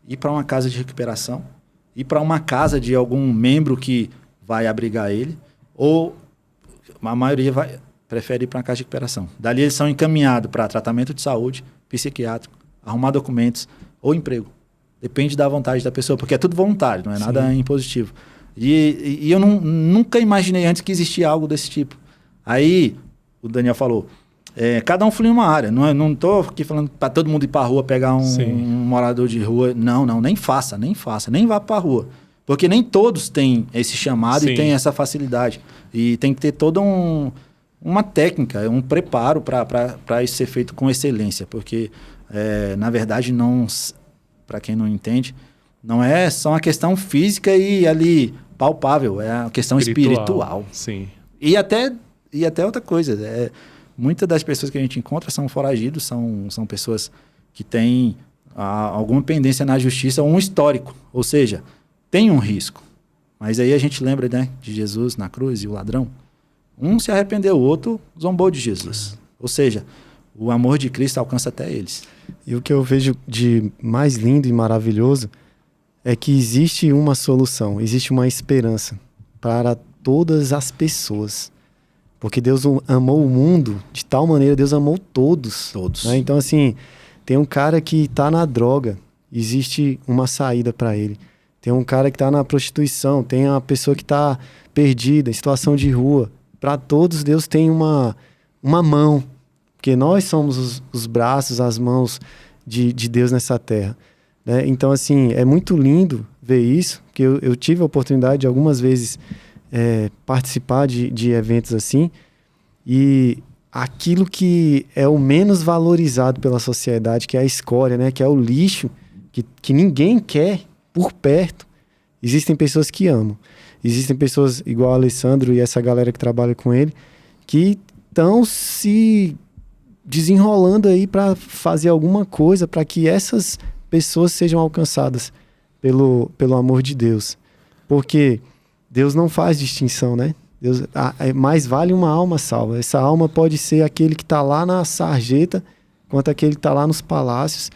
ir para uma casa de recuperação, ir para uma casa de algum membro que vai abrigar ele, ou a maioria prefere ir para uma casa de recuperação. Dali eles são encaminhados para tratamento de saúde, psiquiátrico, arrumar documentos ou emprego. Depende da vontade da pessoa, porque é tudo voluntário, não é nada impositivo. E eu nunca imaginei antes que existia algo desse tipo. Aí, o Daniel falou, cada um flui em uma área. Não estou aqui falando para todo mundo ir para a rua pegar um morador de rua. Não, nem faça, nem vá para a rua. Porque nem todos têm esse chamado e têm essa facilidade. E tem que ter toda uma técnica, um preparo para isso ser feito com excelência. Porque, na verdade, para quem não entende, não é só uma questão física e ali palpável, é uma questão espiritual. Sim. E até outra coisa, muitas das pessoas que a gente encontra são foragidos, são pessoas que têm alguma pendência na justiça ou um histórico, ou seja, tem um risco. Mas aí a gente lembra, né, de Jesus na cruz e o ladrão. Um se arrependeu, o outro zombou de Jesus. Ou seja, o amor de Cristo alcança até eles. E o que eu vejo de mais lindo e maravilhoso é que existe uma solução, existe uma esperança para todas as pessoas. Porque Deus amou o mundo de tal maneira, Deus amou todos. Né? Então, assim, tem um cara que está na droga, existe uma saída para ele. Tem um cara que está na prostituição, tem uma pessoa que está perdida, em situação de rua. Para todos, Deus tem uma mão. Porque nós somos os braços, as mãos de Deus nessa terra. Né? Então, assim, é muito lindo ver isso, porque eu tive a oportunidade de algumas vezes participar de eventos assim, e aquilo que é o menos valorizado pela sociedade, que é a escória, né? Que é o lixo, que ninguém quer por perto, existem pessoas que amam. Existem pessoas igual o Alessandro e essa galera que trabalha com ele, que estão se desenrolando aí para fazer alguma coisa para que essas pessoas sejam alcançadas pelo amor de Deus. Porque Deus não faz distinção, né? Deus, mais vale uma alma salva. Essa alma pode ser aquele que está lá na sarjeta, quanto aquele que está lá nos palácios.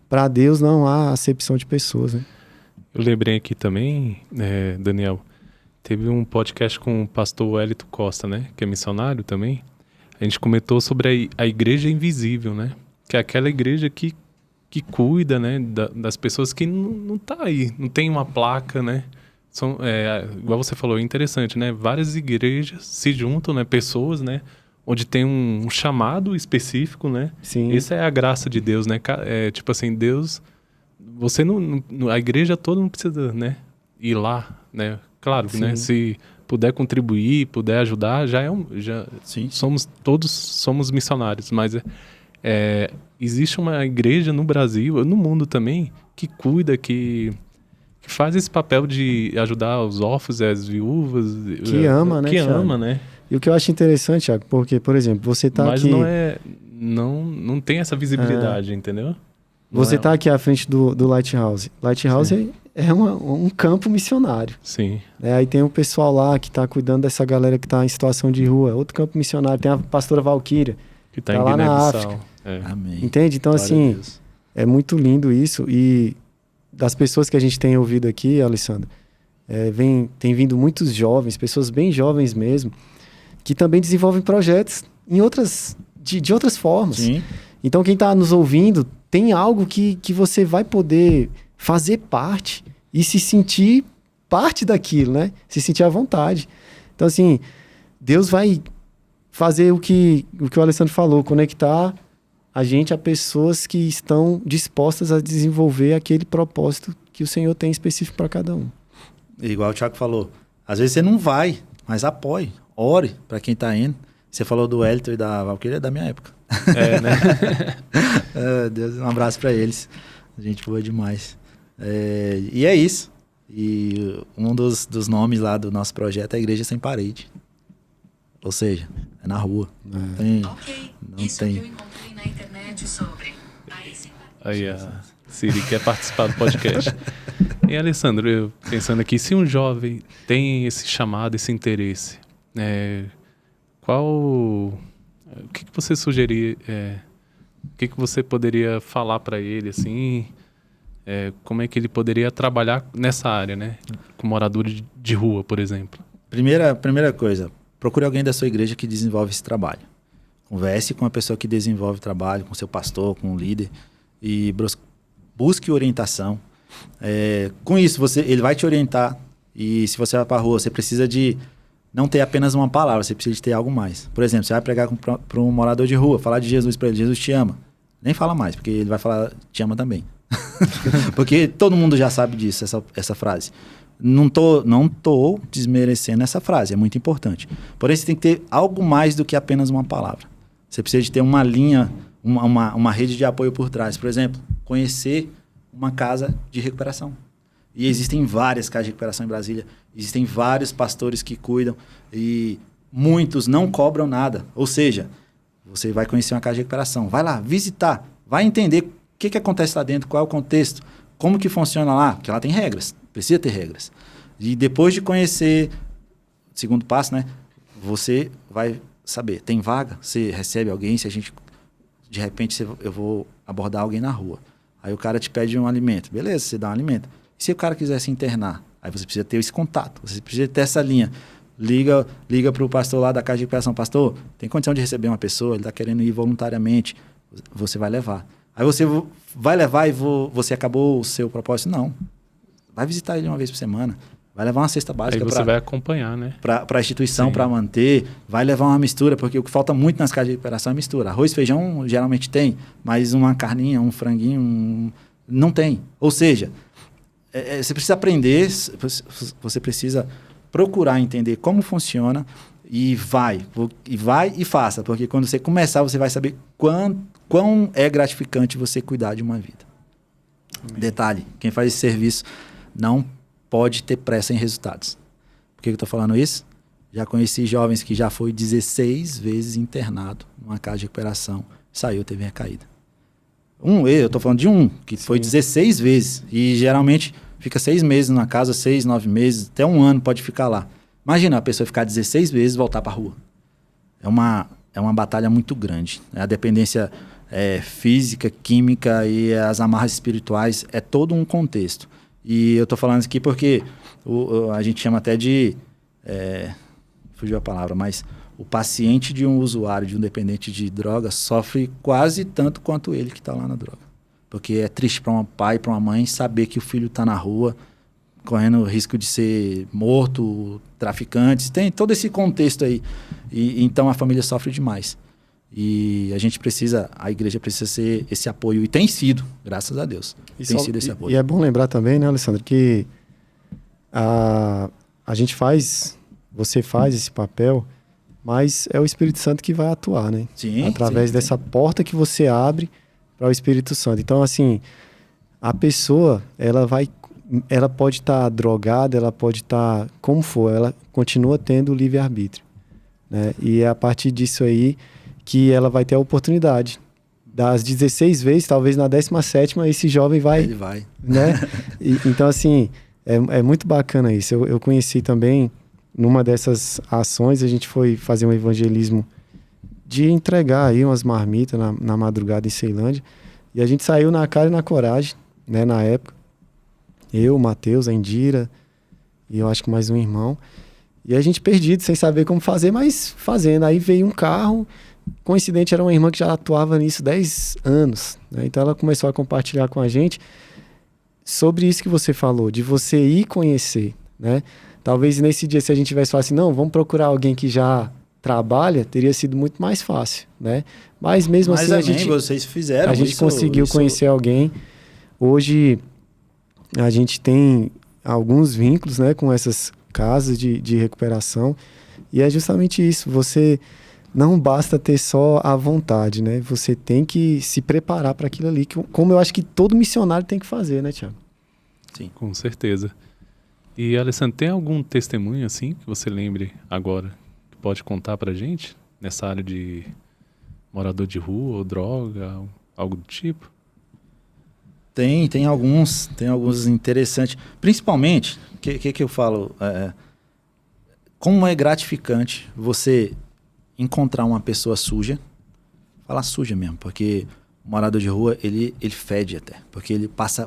Para Deus não há acepção de pessoas, né? Eu lembrei aqui também, Daniel, teve um podcast com o pastor Wellington Costa, né? Que é missionário também. A gente comentou sobre a igreja invisível, né? Que é aquela igreja que cuida, né? Das pessoas que não tá aí, não tem uma placa, né? Igual você falou, é interessante, né? Várias igrejas se juntam, né? Pessoas, né? Onde tem um chamado específico, né? Sim. Essa é a graça de Deus, né? Tipo assim, Deus... Você a igreja toda não precisa, né? Ir lá, né? Claro, né? Se puder contribuir, puder ajudar, todos somos missionários. Mas existe uma igreja no Brasil, no mundo também, que cuida, que faz esse papel de ajudar os órfãos e as viúvas. Que ama, né, Que Thiago? ama, né? E o que eu acho interessante, Thiago, porque, por exemplo, você está aqui... Mas não tem essa visibilidade, entendeu? Você está aqui à frente do Lighthouse. Lighthouse é um campo missionário. Sim. Aí tem o pessoal lá que está cuidando dessa galera que está em situação de rua. Outro campo missionário. Tem a pastora Valquíria, que está lá na África. Amém. Entende? Então, assim, é muito lindo isso. E das pessoas que a gente tem ouvido aqui, Alessandro, tem vindo muitos jovens, pessoas bem jovens mesmo, que também desenvolvem projetos de outras formas. Sim. Então, quem está nos ouvindo, tem algo que você vai poder fazer parte e se sentir parte daquilo, né? Se sentir à vontade. Então, assim, Deus vai fazer o que o Alessandro falou, conectar a gente a pessoas que estão dispostas a desenvolver aquele propósito que o Senhor tem específico para cada um. Igual o Thiago falou, às vezes você não vai, mas apoie, ore para quem está indo. Você falou do Hélito e da Valquíria, é da minha época. Né? Deus, um abraço para eles. A gente boa demais. E é isso. E um dos nomes lá do nosso projeto é a Igreja Sem Parede. Ou seja, é na rua. Não tem. Que eu encontrei na internet sobre. Aí a Siri quer participar do podcast. E Alessandro, eu pensando aqui, se um jovem tem esse chamado, esse interesse, o que você sugerir, o que você poderia falar para ele, assim, como é que ele poderia trabalhar nessa área, né? Com morador de rua, por exemplo. Primeira coisa, procure alguém da sua igreja que desenvolve esse trabalho. Converse com a pessoa que desenvolve o trabalho, com o seu pastor, com o líder, e busque orientação. Com isso, ele vai te orientar, e se você vai para a rua, você precisa de não ter apenas uma palavra, você precisa de ter algo mais. Por exemplo, você vai pregar para um morador de rua, falar de Jesus para ele, Jesus te ama. Nem fala mais, porque ele vai falar, te ama também. Porque todo mundo já sabe disso, essa frase. Não tô desmerecendo essa frase, é muito importante. Porém, você tem que ter algo mais do que apenas uma palavra. Você precisa de ter uma linha, uma rede de apoio por trás. Por exemplo, conhecer uma casa de recuperação. E existem várias casas de recuperação em Brasília. Existem vários pastores que cuidam. E muitos não cobram nada. Ou seja, você vai conhecer uma casa de recuperação. Vai lá, visitar. Vai entender o que acontece lá dentro, qual é o contexto, como que funciona lá. Porque lá tem regras. Precisa ter regras. E depois de conhecer, segundo passo, né? Você vai saber. Tem vaga? Você recebe alguém? Se a gente... De repente, eu vou abordar alguém na rua. Aí o cara te pede um alimento. Beleza, você dá um alimento. E se o cara quiser se internar? Aí você precisa ter esse contato. Você precisa ter essa linha. Liga para o pastor lá da casa de recuperação. Pastor, tem condição de receber uma pessoa? Ele está querendo ir voluntariamente. Você vai levar. Aí você vai levar e você acabou o seu propósito? Não. Vai visitar ele uma vez por semana. Vai levar uma cesta básica. Aí você vai acompanhar, né? Para a instituição, para manter. Vai levar uma mistura, porque o que falta muito nas casas de recuperação é mistura. Arroz e feijão geralmente tem, mas uma carninha, um franguinho, não tem. Ou seja, você precisa aprender, você precisa procurar entender como funciona e vai e faça. Porque quando você começar, você vai saber quão é gratificante você cuidar de uma vida. Amém. Detalhe, quem faz esse serviço não pode ter pressa em resultados. Por que eu estou falando isso? Já conheci jovens que já foi 16 vezes internado numa casa de recuperação, saiu, teve recaída. Eu estou falando de que foi 16 vezes. E geralmente fica 6 meses na casa, 6, 9 meses, até 1 ano pode ficar lá. Imagina a pessoa ficar 16 vezes e voltar para a rua. É uma batalha muito grande. A dependência física, química e as amarras espirituais é todo um contexto. E eu estou falando isso aqui porque a gente chama até de... fugiu a palavra, mas o paciente de um usuário, de um dependente de droga, sofre quase tanto quanto ele que está lá na droga. Porque é triste para um pai, para uma mãe, saber que o filho está na rua, correndo risco de ser morto, traficantes, tem todo esse contexto aí. E então a família sofre demais. E a igreja precisa ser esse apoio, e tem sido, graças a Deus, tem sido esse apoio. E é bom lembrar também, né, Alessandro, que a gente você faz esse papel, mas é o Espírito Santo que vai atuar, né? Sim, através dessa porta que você abre para o Espírito Santo. Então, assim, a pessoa, ela pode estar drogada, ela pode estar como for, ela continua tendo o livre-arbítrio, né? E é a partir disso aí que ela vai ter a oportunidade. Das 16 vezes, talvez na 17ª, esse jovem vai... Ele vai. Né? Então, assim, é muito bacana isso. Eu conheci também, numa dessas ações, a gente foi fazer um evangelismo de entregar aí umas marmitas na madrugada em Ceilândia. E a gente saiu na cara e na coragem, né, na época. Eu, o Matheus, a Indira, e eu acho que mais um irmão. E a gente perdido, sem saber como fazer, mas fazendo. Aí veio um carro... Coincidente, era uma irmã que já atuava nisso 10 anos, né? Então ela começou a compartilhar com a gente sobre isso que você falou, de você ir conhecer, né? Talvez nesse dia, se a gente tivesse falado assim, não, vamos procurar alguém que já trabalha, teria sido muito mais fácil, né? Mas mesmo assim, vocês fizeram a gente conseguiu conhecer alguém. Hoje, a gente tem alguns vínculos, né, com essas casas de recuperação, e é justamente isso, você não basta ter só a vontade, né? Você tem que se preparar para aquilo ali, como eu acho que todo missionário tem que fazer, né, Thiago? Sim, com certeza. E, Alessandro, tem algum testemunho, assim, que você lembre agora, que pode contar pra gente, nessa área de morador de rua ou droga, algo do tipo? Tem alguns interessantes. Principalmente, o que eu falo? Como é gratificante você encontrar uma pessoa suja, falar suja mesmo, porque o morador de rua, ele fede até, porque ele passa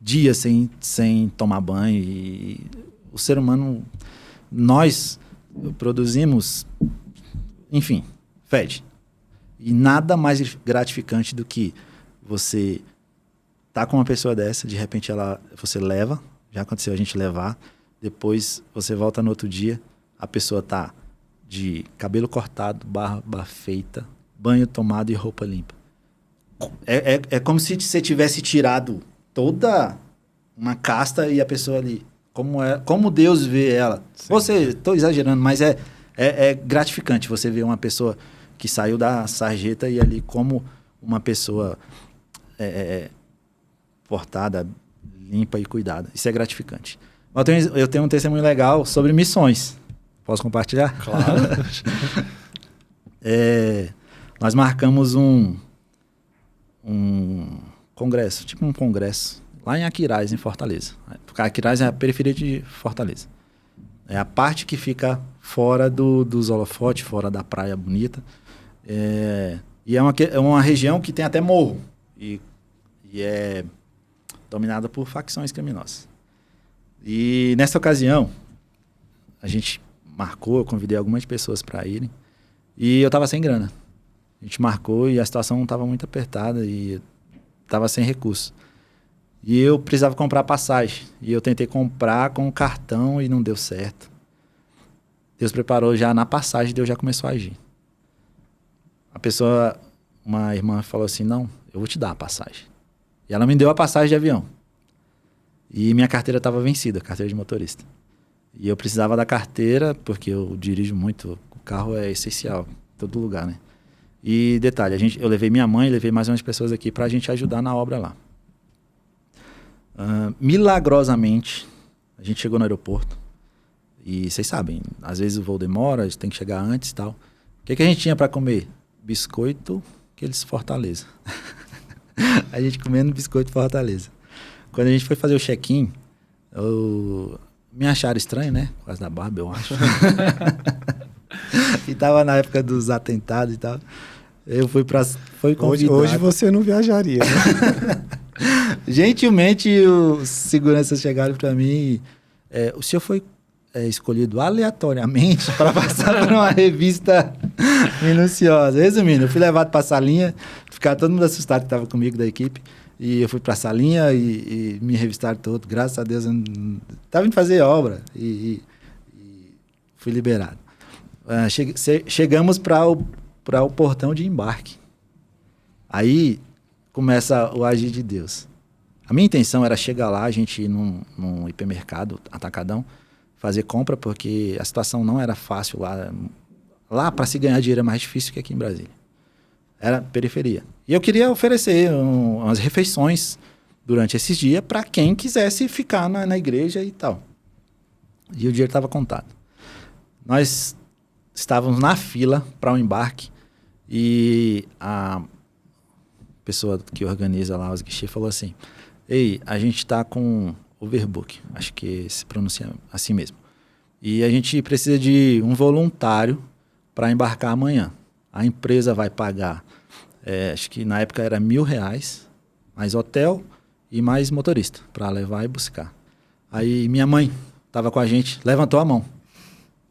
dias sem tomar banho e o ser humano, nós produzimos, enfim, fede. E nada mais gratificante do que você tá com uma pessoa dessa, de repente você leva, já aconteceu a gente levar, depois você volta no outro dia, a pessoa tá de cabelo cortado, barba feita, banho tomado e roupa limpa. É como se você tivesse tirado toda uma casta e a pessoa ali, como Deus vê ela. Estou exagerando, mas é gratificante você ver uma pessoa que saiu da sarjeta e ali como uma pessoa portada, limpa e cuidada. Isso é gratificante. Eu tenho um testemunho legal sobre missões. Posso compartilhar? Claro. Nós marcamos um congresso, tipo um congresso, lá em Aquiraz, em Fortaleza. Aquiraz é a periferia de Fortaleza. É a parte que fica fora dos holofotes, fora da praia bonita. E é uma região que tem até morro. E é dominada por facções criminosas. E nessa ocasião, a gente marcou, eu convidei algumas pessoas para irem. E eu estava sem grana. A gente marcou e a situação estava muito apertada e estava sem recurso. E eu precisava comprar passagem. E eu tentei comprar com o cartão e não deu certo. Deus preparou já na passagem, Deus já começou a agir. Uma irmã falou assim, não, eu vou te dar a passagem. E ela me deu a passagem de avião. E minha carteira estava vencida, carteira de motorista. E eu precisava da carteira, porque eu dirijo muito, o carro é essencial em todo lugar, né? E detalhe, eu levei minha mãe, levei mais umas pessoas aqui para a gente ajudar na obra lá. Milagrosamente, a gente chegou no aeroporto. E vocês sabem, às vezes o voo demora, a gente tem que chegar antes e tal. O que a gente tinha para comer? Biscoito, aqueles Fortaleza. A gente comendo biscoito Fortaleza. Quando a gente foi fazer o check-in, me acharam estranho, né? Por causa da barba, eu acho. E tava na época dos atentados e tal. Eu fui convidado. Hoje você não viajaria, né? Gentilmente, os seguranças chegaram para mim e, o senhor foi escolhido aleatoriamente para passar por uma revista minuciosa. Resumindo, eu fui levado para a salinha, ficaram todo mundo assustado que estava comigo da equipe, e eu fui para a salinha e me revistaram todo. Graças a Deus, eu estava indo fazer obra e fui liberado. Chegamos para o portão de embarque. Aí começa o agir de Deus. A minha intenção era chegar lá, a gente ir num hipermercado, atacadão, fazer compra, porque a situação não era fácil lá. Lá, para se ganhar dinheiro, é mais difícil que aqui em Brasília. Era periferia. E eu queria oferecer umas refeições durante esses dias para quem quisesse ficar na igreja e tal. E o dinheiro estava contado. Nós estávamos na fila para o embarque e a pessoa que organiza lá os guichês falou assim, ei, a gente está com overbook, acho que se pronuncia assim mesmo. E a gente precisa de um voluntário para embarcar amanhã. A empresa vai pagar, acho que na época era R$1.000, mais hotel e mais motorista para levar e buscar. Aí minha mãe estava com a gente, levantou a mão.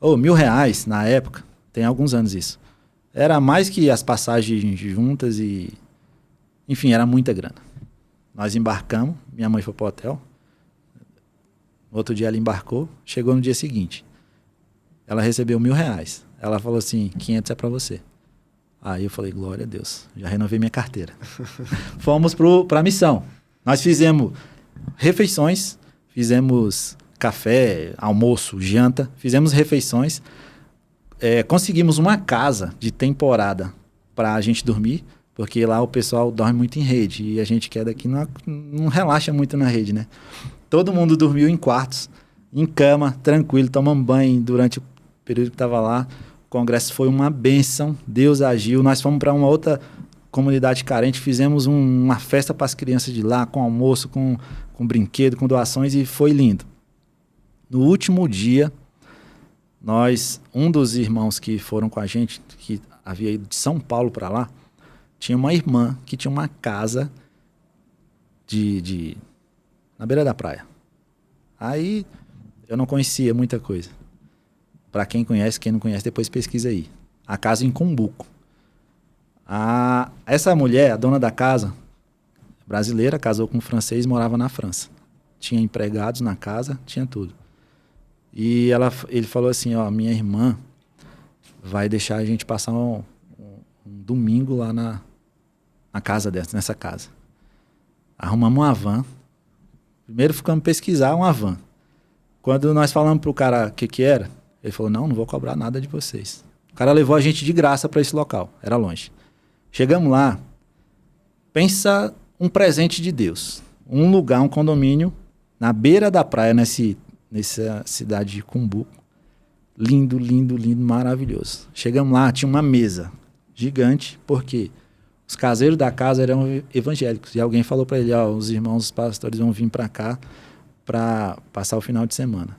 R$1.000 na época, tem alguns anos isso. Era mais que as passagens juntas e... Enfim, era muita grana. Nós embarcamos, minha mãe foi pro hotel. No outro dia ela embarcou, chegou no dia seguinte. Ela recebeu R$1.000. Ela falou assim, 500 é para você. Aí eu falei, glória a Deus, já renovei minha carteira. Fomos para a missão. Nós fizemos refeições, fizemos café, almoço, janta, fizemos refeições. Conseguimos uma casa de temporada para a gente dormir, porque lá o pessoal dorme muito em rede e a gente que é daqui não relaxa muito na rede, né? Todo mundo dormiu em quartos, em cama, tranquilo, tomamos banho durante o período que estava lá. O congresso foi uma bênção, Deus agiu. Nós fomos para uma outra comunidade carente, fizemos uma festa para as crianças de lá, com almoço, com brinquedo, com doações, e foi lindo. No último dia, um dos irmãos que foram com a gente, que havia ido de São Paulo para lá, tinha uma irmã que tinha uma casa na beira da praia. Aí eu não conhecia muita coisa. Para quem conhece, quem não conhece, depois pesquisa aí. A casa em Cumbuco. Essa mulher, a dona da casa, brasileira, casou com um francês, morava na França. Tinha empregados na casa, tinha tudo. E ele falou assim, minha irmã vai deixar a gente passar um domingo lá na casa nessa casa. Arrumamos uma van. Primeiro ficamos pesquisar uma van. Quando nós falamos pro cara o que era, ele falou, não vou cobrar nada de vocês. O cara levou a gente de graça para esse local, era longe. Chegamos lá, pensa um presente de Deus. Um lugar, um condomínio, na beira da praia, nessa cidade de Cumbuco. Lindo, lindo, lindo, maravilhoso. Chegamos lá, tinha uma mesa gigante, porque os caseiros da casa eram evangélicos. E alguém falou para ele, os irmãos, os pastores vão vir para cá para passar o final de semana.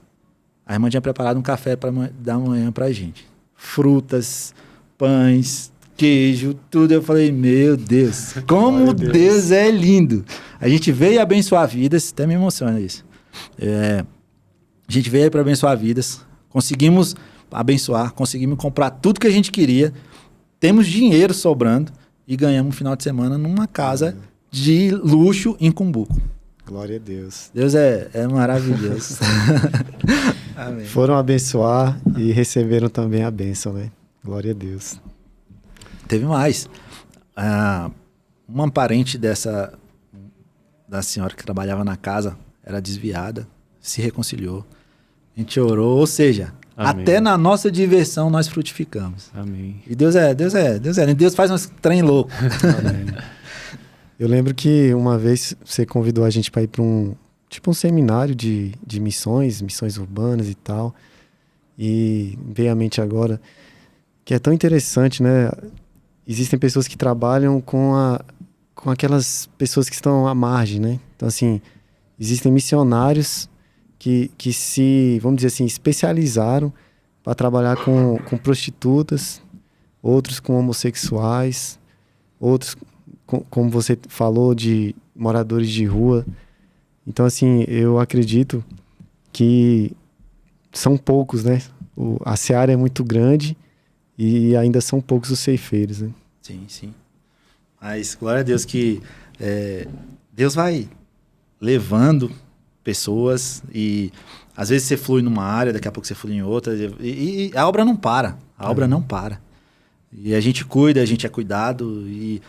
A irmã tinha preparado um café da manhã pra gente. Frutas, pães, queijo, tudo. Eu falei, meu Deus, como Deus é lindo. A gente veio abençoar vidas, até me emociona isso. A gente veio para abençoar vidas, conseguimos abençoar, conseguimos comprar tudo que a gente queria, temos dinheiro sobrando e ganhamos um final de semana numa casa de luxo em Cumbuco. Glória a Deus. Deus é maravilhoso. Amém. Foram abençoar e receberam também a bênção, né? Glória a Deus. Teve mais. Uma parente da senhora que trabalhava na casa era desviada, se reconciliou. A gente orou, ou seja, amém. Até na nossa diversão nós frutificamos. Amém. E Deus faz uns trem louco. Amém. Eu lembro que uma vez você convidou a gente para ir para um seminário de missões urbanas e tal. E veio à mente agora que é tão interessante, né? Existem pessoas que trabalham com aquelas pessoas que estão à margem, né? Então, assim, existem missionários que se, vamos dizer assim, especializaram para trabalhar com prostitutas, outros com homossexuais, outros, como você falou, de moradores de rua. Então, assim, eu acredito que são poucos, né? A seara é muito grande e ainda são poucos os ceifeiros, né? Sim, sim. Mas, glória a Deus que Deus vai levando pessoas e às vezes você flui numa área, daqui a pouco você flui em outra e a obra não para. A obra não para. E a gente cuida, a gente é cuidado e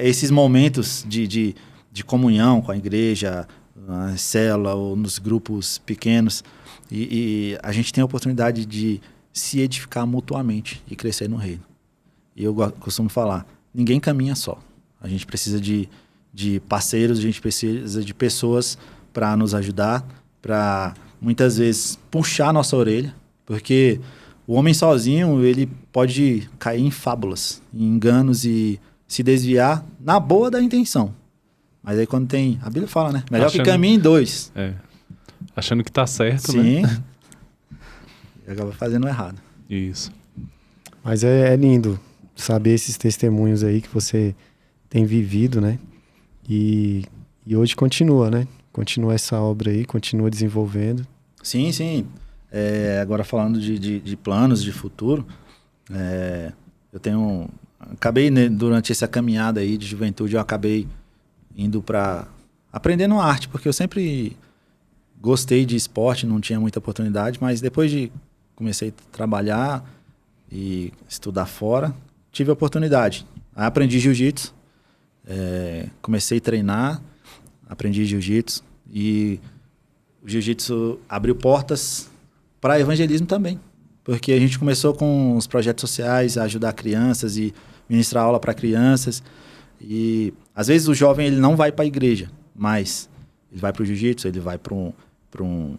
esses momentos de comunhão com a igreja, na célula ou nos grupos pequenos, e a gente tem a oportunidade de se edificar mutuamente e crescer no reino. E eu costumo falar, ninguém caminha só. A gente precisa de parceiros, a gente precisa de pessoas para nos ajudar, para muitas vezes puxar a nossa orelha, porque o homem sozinho ele pode cair em fábulas, em enganos e se desviar na boa da intenção. Mas aí quando tem... A Bíblia fala, né? Melhor que caminhe em dois. Achando que tá certo, sim, né? Sim. E acaba fazendo errado. Isso. Mas é lindo saber esses testemunhos aí que você tem vivido, né? E hoje continua, né? Continua essa obra aí, continua desenvolvendo. Sim, sim. Agora falando de planos de futuro, eu tenho... Acabei, né, durante essa caminhada aí de juventude, eu acabei indo para aprendendo arte, porque eu sempre gostei de esporte, não tinha muita oportunidade, mas depois de comecei a trabalhar e estudar fora, tive a oportunidade. Aí aprendi jiu-jitsu, comecei a treinar, aprendi jiu-jitsu e o jiu-jitsu abriu portas para evangelismo também, porque a gente começou com os projetos sociais, a ajudar crianças e ministrar aula para crianças. E às vezes o jovem ele não vai para a igreja, mas ele vai para o jiu-jitsu, ele vai para um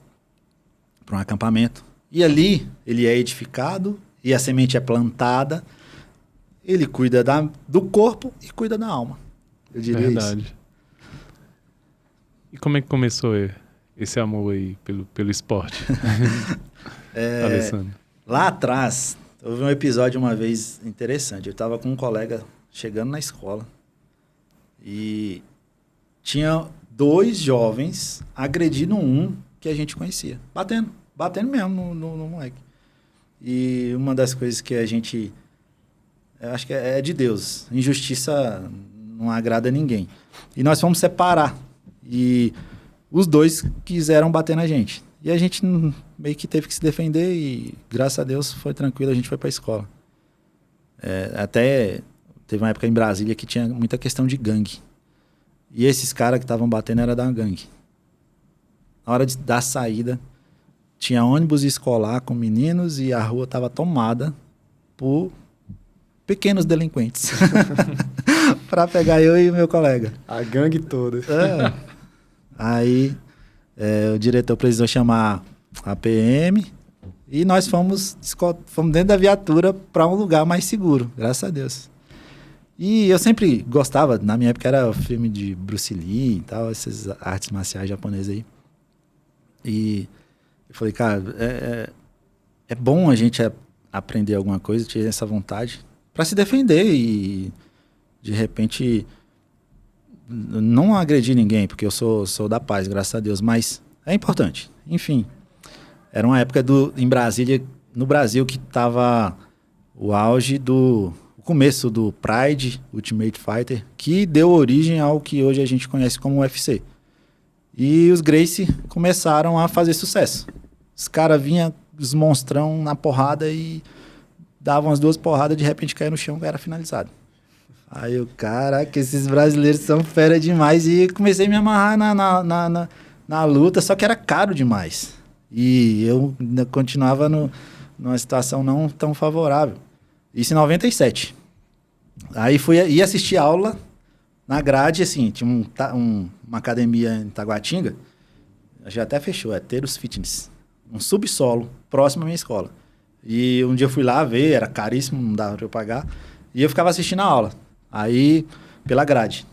acampamento. E ali ele é edificado e a semente é plantada. Ele cuida do corpo e cuida da alma. Eu diria Verdade. isso. E como é que começou esse amor aí pelo esporte? Alessandro. Lá atrás, houve um episódio uma vez interessante. Eu estava com um colega chegando na escola e tinha 2 jovens agredindo um que a gente conhecia. Batendo mesmo no moleque. E uma das coisas que a gente... Eu acho que é de Deus. Injustiça não agrada a ninguém. E nós fomos separar. E os 2 quiseram bater na gente. E a gente meio que teve que se defender e, graças a Deus, foi tranquilo. A gente foi para a escola. Até teve uma época em Brasília que tinha muita questão de gangue. E esses caras que estavam batendo era da gangue. Na hora da saída, tinha ônibus escolar com meninos e a rua estava tomada por pequenos delinquentes. Para pegar eu e o meu colega. A gangue toda. Aí o diretor precisou chamar a PM e nós fomos dentro da viatura para um lugar mais seguro, graças a Deus. E eu sempre gostava, na minha época era o filme de Bruce Lee e tal, essas artes marciais japonesas aí. E eu falei, cara, é bom a gente aprender alguma coisa, ter essa vontade para se defender e de repente não agredir ninguém, porque eu sou da paz, graças a Deus, mas é importante. Enfim, era uma época em Brasília, no Brasil, que estava o auge o começo do Pride, Ultimate Fighter, que deu origem ao que hoje a gente conhece como UFC. E os Gracie começaram a fazer sucesso. Os caras vinham, os monstrão na porrada e davam as 2 porradas, de repente caía no chão e era finalizado. Aí eu, caraca, esses brasileiros são fera demais. E comecei a me amarrar na luta, só que era caro demais. E eu continuava numa situação não tão favorável. Isso em 97. Aí ia assistir aula na grade, assim, tinha uma academia em Taguatinga, já até fechou, Teros Fitness. Um subsolo, próximo à minha escola. E um dia eu fui lá ver, era caríssimo, não dava pra eu pagar. E eu ficava assistindo a aula. Aí, pela grade.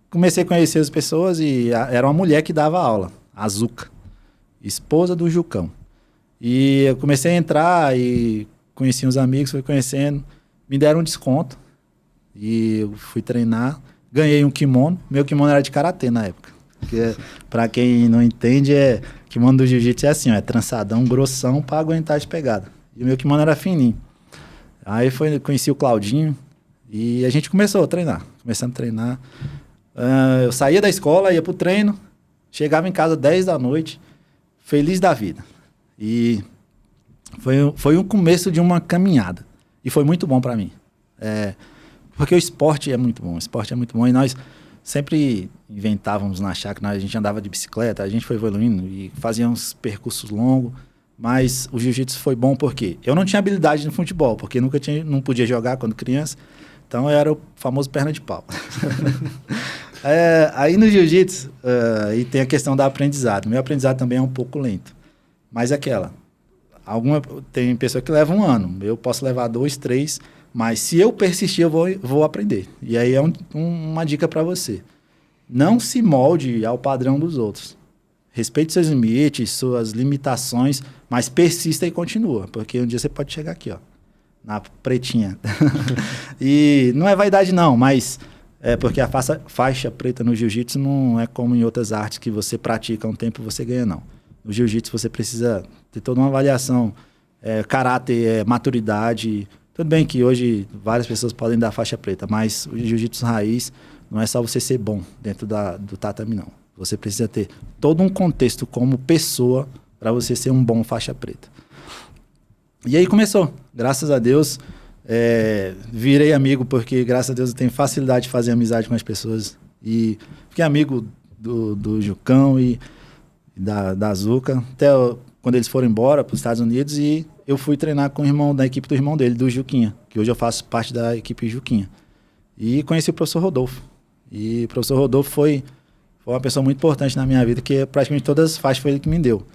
Comecei a conhecer as pessoas e era uma mulher que dava aula, a Zuca, esposa do Jucão. E eu comecei a entrar e conheci uns amigos, fui conhecendo, me deram um desconto. E eu fui treinar, ganhei um kimono. Meu kimono era de karatê na época. Porque, pra quem não entende, kimono do jiu-jitsu é assim, é trançadão, grossão pra aguentar as pegadas. E o meu kimono era fininho. Aí conheci o Claudinho e a gente começou a treinar. Começamos a treinar. Eu saía da escola, ia pro treino, chegava em casa 10 da noite, feliz da vida. E foi um começo de uma caminhada. E foi muito bom pra mim. Porque o esporte é muito bom. O esporte é muito bom. E nós sempre inventávamos na chácara. A gente andava de bicicleta, a gente foi evoluindo e fazíamos percursos longos. Mas o jiu-jitsu foi bom porque eu não tinha habilidade no futebol, porque não podia jogar quando criança. Então eu era o famoso perna de pau. Aí no jiu-jitsu, e tem a questão do aprendizado. Meu aprendizado também é um pouco lento. Mas tem pessoa que leva 1 ano. Eu posso levar 2, 3, mas se eu persistir, eu vou aprender. E aí é uma dica para você. Não se molde ao padrão dos outros. Respeite seus limites, suas limitações, mas persista e continua. Porque um dia você pode chegar aqui, ó, na pretinha. E não é vaidade não, mas porque a faixa preta no jiu-jitsu não é como em outras artes que você pratica um tempo e você ganha, não. No jiu-jitsu você precisa ter toda uma avaliação, caráter, maturidade, Tudo bem que hoje várias pessoas podem dar faixa preta, mas o jiu-jitsu raiz não é só você ser bom dentro do tatame, não. Você precisa ter todo um contexto como pessoa para você ser um bom faixa preta. E aí começou. Graças a Deus, virei amigo, porque graças a Deus eu tenho facilidade de fazer amizade com as pessoas. E fiquei amigo do Jucão e da Zuca, até quando eles foram embora para os Estados Unidos, e eu fui treinar com o irmão da equipe do irmão dele, do Juquinha, que hoje eu faço parte da equipe Juquinha. E conheci o professor Rodolfo. E o professor Rodolfo foi uma pessoa muito importante na minha vida, que praticamente todas as faixas foi ele que me deu.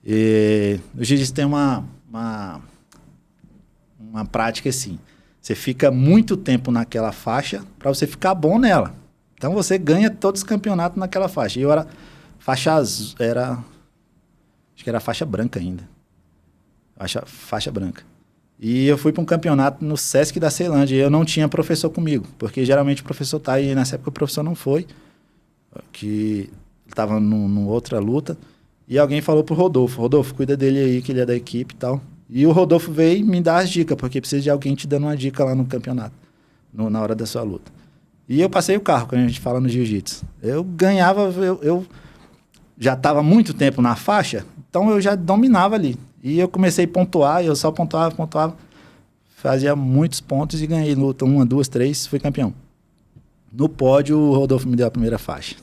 E o jiu-jitsu tem uma prática assim, você fica muito tempo naquela faixa para você ficar bom nela. Então você ganha todos os campeonatos naquela faixa. E eu era faixa azul, acho que era faixa branca ainda. Faixa branca. E eu fui para um campeonato no Sesc da Ceilândia. E eu não tinha professor comigo, porque geralmente o professor tá aí. Nessa época o professor não foi, que estava numa outra luta. E alguém falou pro Rodolfo: Rodolfo, cuida dele aí, que ele é da equipe e tal. E o Rodolfo veio me dar as dicas, porque precisa de alguém te dando uma dica lá no campeonato, na hora da sua luta. E eu passei o carro, quando a gente fala no jiu-jitsu. Eu ganhava, eu já estava muito tempo na faixa, então eu já dominava ali. E eu comecei a pontuar, eu só pontuava, fazia muitos pontos e ganhei luta 1, 2, 3, fui campeão. No pódio, o Rodolfo me deu a primeira faixa.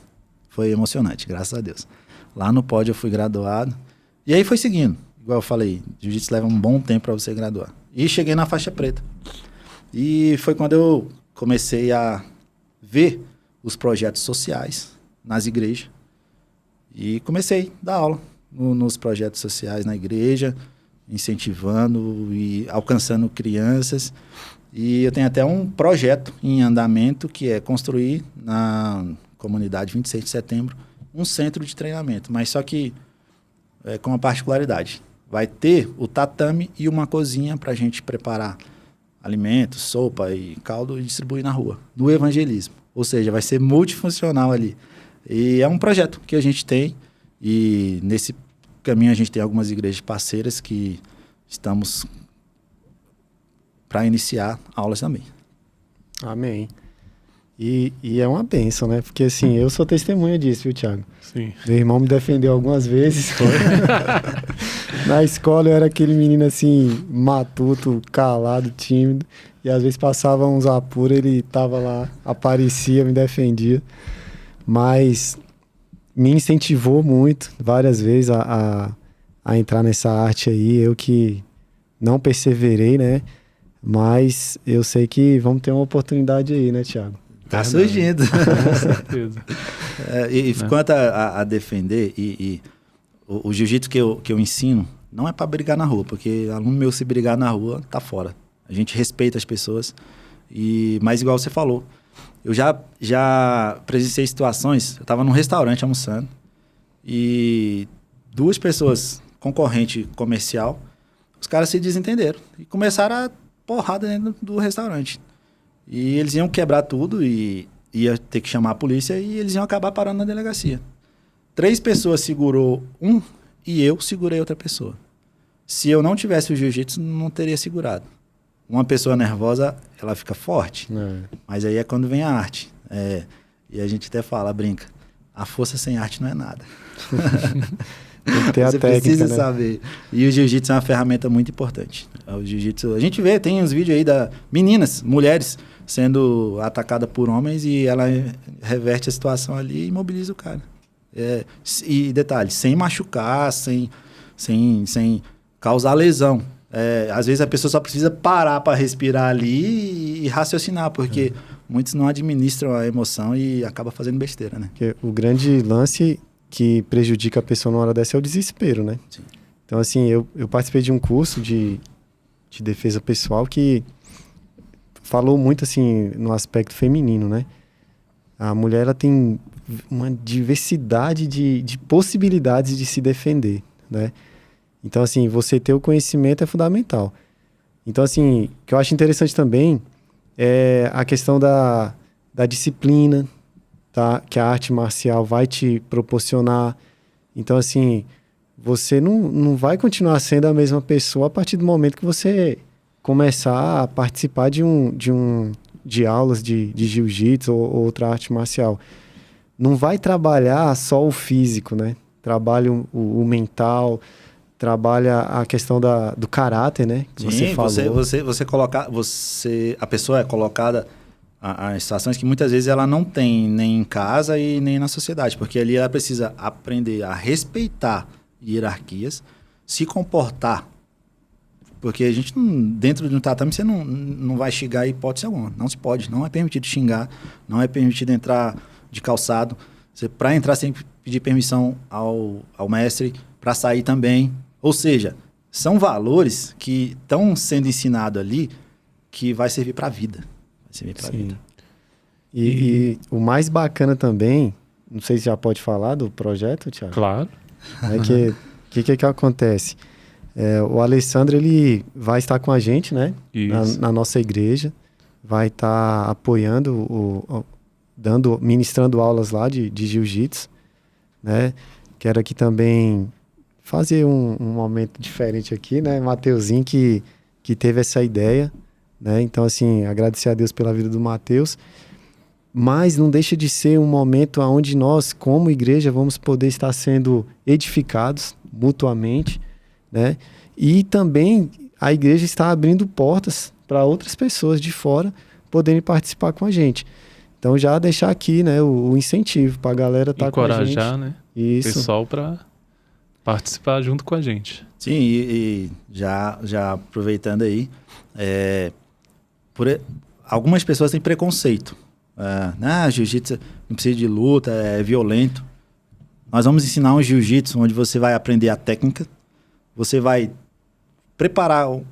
Foi emocionante, graças a Deus. Lá no pódio eu fui graduado. E aí foi seguindo. Igual eu falei, jiu-jitsu leva um bom tempo para você graduar. E cheguei na faixa preta. E foi quando eu comecei a ver os projetos sociais nas igrejas. E comecei a dar aula nos projetos sociais na igreja, incentivando e alcançando crianças. E eu tenho até um projeto em andamento, que é construir na comunidade 26 de setembro um centro de treinamento. Mas só que com uma particularidade. Vai ter o tatame e uma cozinha para a gente preparar alimentos, sopa e caldo e distribuir na rua, no evangelismo. Ou seja, vai ser multifuncional ali. E é um projeto que a gente tem, e nesse caminho a gente tem algumas igrejas parceiras que estamos para iniciar aulas também. Amém. E é uma bênção, né? Porque assim, eu sou testemunha disso, viu, Thiago? Sim. Meu irmão me defendeu algumas vezes. Na escola eu era aquele menino assim, matuto, calado, tímido. E às vezes passava uns apuros, ele tava lá, aparecia, me defendia. Mas me incentivou muito, várias vezes, a entrar nessa arte aí. Eu que não perseverei, né? Mas eu sei que vamos ter uma oportunidade aí, né, Thiago? Tá surgindo. Com certeza. Quanto a defender, o jiu-jitsu que eu ensino não é para brigar na rua, porque aluno meu, se brigar na rua, tá fora. A gente respeita as pessoas. Mas igual você falou, eu já presenciei situações, eu estava num restaurante almoçando, e 2 pessoas, concorrente comercial, os caras se desentenderam e começaram a porrada dentro do restaurante. E eles iam quebrar tudo e ia ter que chamar a polícia, e eles iam acabar parando na delegacia. 3 pessoas segurou um e eu segurei outra pessoa. Se eu não tivesse o jiu-jitsu, não teria segurado. Uma pessoa nervosa, ela fica forte, mas aí é quando vem a arte. E a gente até fala, brinca, a força sem arte não é nada. Tem que ter a Você técnica, precisa né? saber. E o jiu-jitsu é uma ferramenta muito importante. O jiu-jitsu, a gente vê, tem uns vídeos aí da meninas, mulheres, sendo atacada por homens, e ela reverte a situação ali e imobiliza o cara. E detalhe, sem machucar, sem causar lesão. Às vezes a pessoa só precisa parar para respirar ali e raciocinar, porque muitos não administram a emoção e acaba fazendo besteira, né? Porque o grande lance que prejudica a pessoa na hora dessa é o desespero, né? Sim. Então, assim, eu participei de um curso de defesa pessoal que falou muito, assim, no aspecto feminino, né? A mulher, ela tem uma diversidade de possibilidades de se defender, né? Então, assim, você ter o conhecimento é fundamental. Então, assim, o que eu acho interessante também é a questão da disciplina, tá? Que a arte marcial vai te proporcionar. Então, assim, você não vai continuar sendo a mesma pessoa a partir do momento que você começar a participar de aulas de jiu-jitsu ou outra arte marcial. Não vai trabalhar só o físico, né? Trabalha o mental, trabalha a questão do caráter, né? Que você falou. A pessoa é colocada em situações que muitas vezes ela não tem nem em casa e nem na sociedade, porque ali ela precisa aprender a respeitar hierarquias, se comportar. Porque a gente, dentro de um tatame, você não vai xingar em hipótese alguma. Não se pode. Não é permitido xingar. Não é permitido entrar de calçado. Para entrar, você tem que pedir permissão ao mestre. Para sair também. Ou seja, são valores que estão sendo ensinados ali que vai servir para a vida. Vai servir para a vida. E o mais bacana também, não sei se já pode falar do projeto, Thiago. Claro. É que acontece? O Alessandro, ele vai estar com a gente, né? Na nossa igreja. Vai estar apoiando, ministrando aulas lá de jiu-jitsu, né? Quero aqui também fazer um momento diferente aqui, né? Mateuzinho que teve essa ideia, né? Então, assim, agradecer a Deus pela vida do Mateus. Mas não deixa de ser um momento onde nós, como igreja, vamos poder estar sendo edificados mutuamente, né? E também a igreja está abrindo portas para outras pessoas de fora poderem participar com a gente. Então já deixar aqui, né, o incentivo para a galera estar com a gente. Encorajar, né? Isso. O pessoal para participar junto com a gente. Sim, e já aproveitando aí, algumas pessoas têm preconceito. Jiu-jitsu não precisa de luta, é violento. Nós vamos ensinar um jiu-jitsu onde você vai aprender a técnica, você vai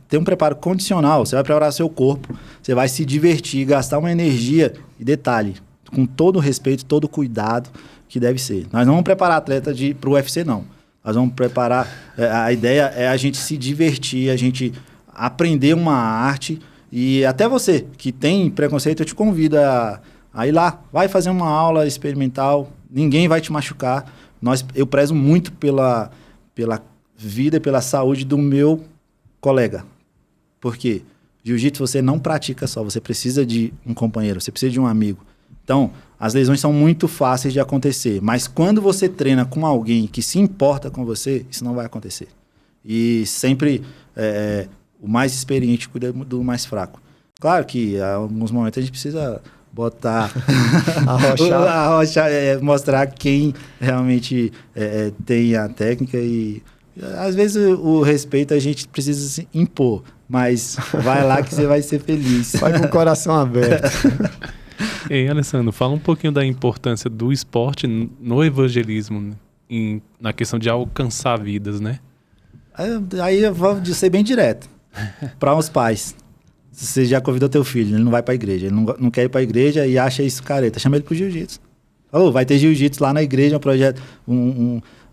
ter um preparo condicional, você vai preparar seu corpo, você vai se divertir, gastar uma energia, e detalhe, com todo o respeito, todo o cuidado que deve ser. Nós não vamos preparar atleta para o UFC, não. Nós vamos preparar, a ideia é a gente se divertir, a gente aprender uma arte, e até você que tem preconceito, eu te convido a ir lá, vai fazer uma aula experimental, ninguém vai te machucar. Eu prezo muito pela vida e pela saúde do meu colega. Por quê? Jiu-jitsu você não pratica só, você precisa de um companheiro, você precisa de um amigo. Então, as lesões são muito fáceis de acontecer, mas quando você treina com alguém que se importa com você, isso não vai acontecer. E sempre o mais experiente cuida do mais fraco. Claro que em alguns momentos a gente precisa botar arrochar, mostrar quem realmente tem a técnica e às vezes o respeito a gente precisa se impor, mas vai lá que você vai ser feliz. Vai com o coração aberto. Ei, Alessandro, fala um pouquinho da importância do esporte no evangelismo, na questão de alcançar vidas, né? Aí eu vou ser bem direto para os pais. Você já convidou teu filho, ele não vai para a igreja, ele não quer ir para a igreja e acha isso careta, chama ele pro jiu-jitsu. Falou, vai ter jiu-jitsu lá na igreja, um projeto,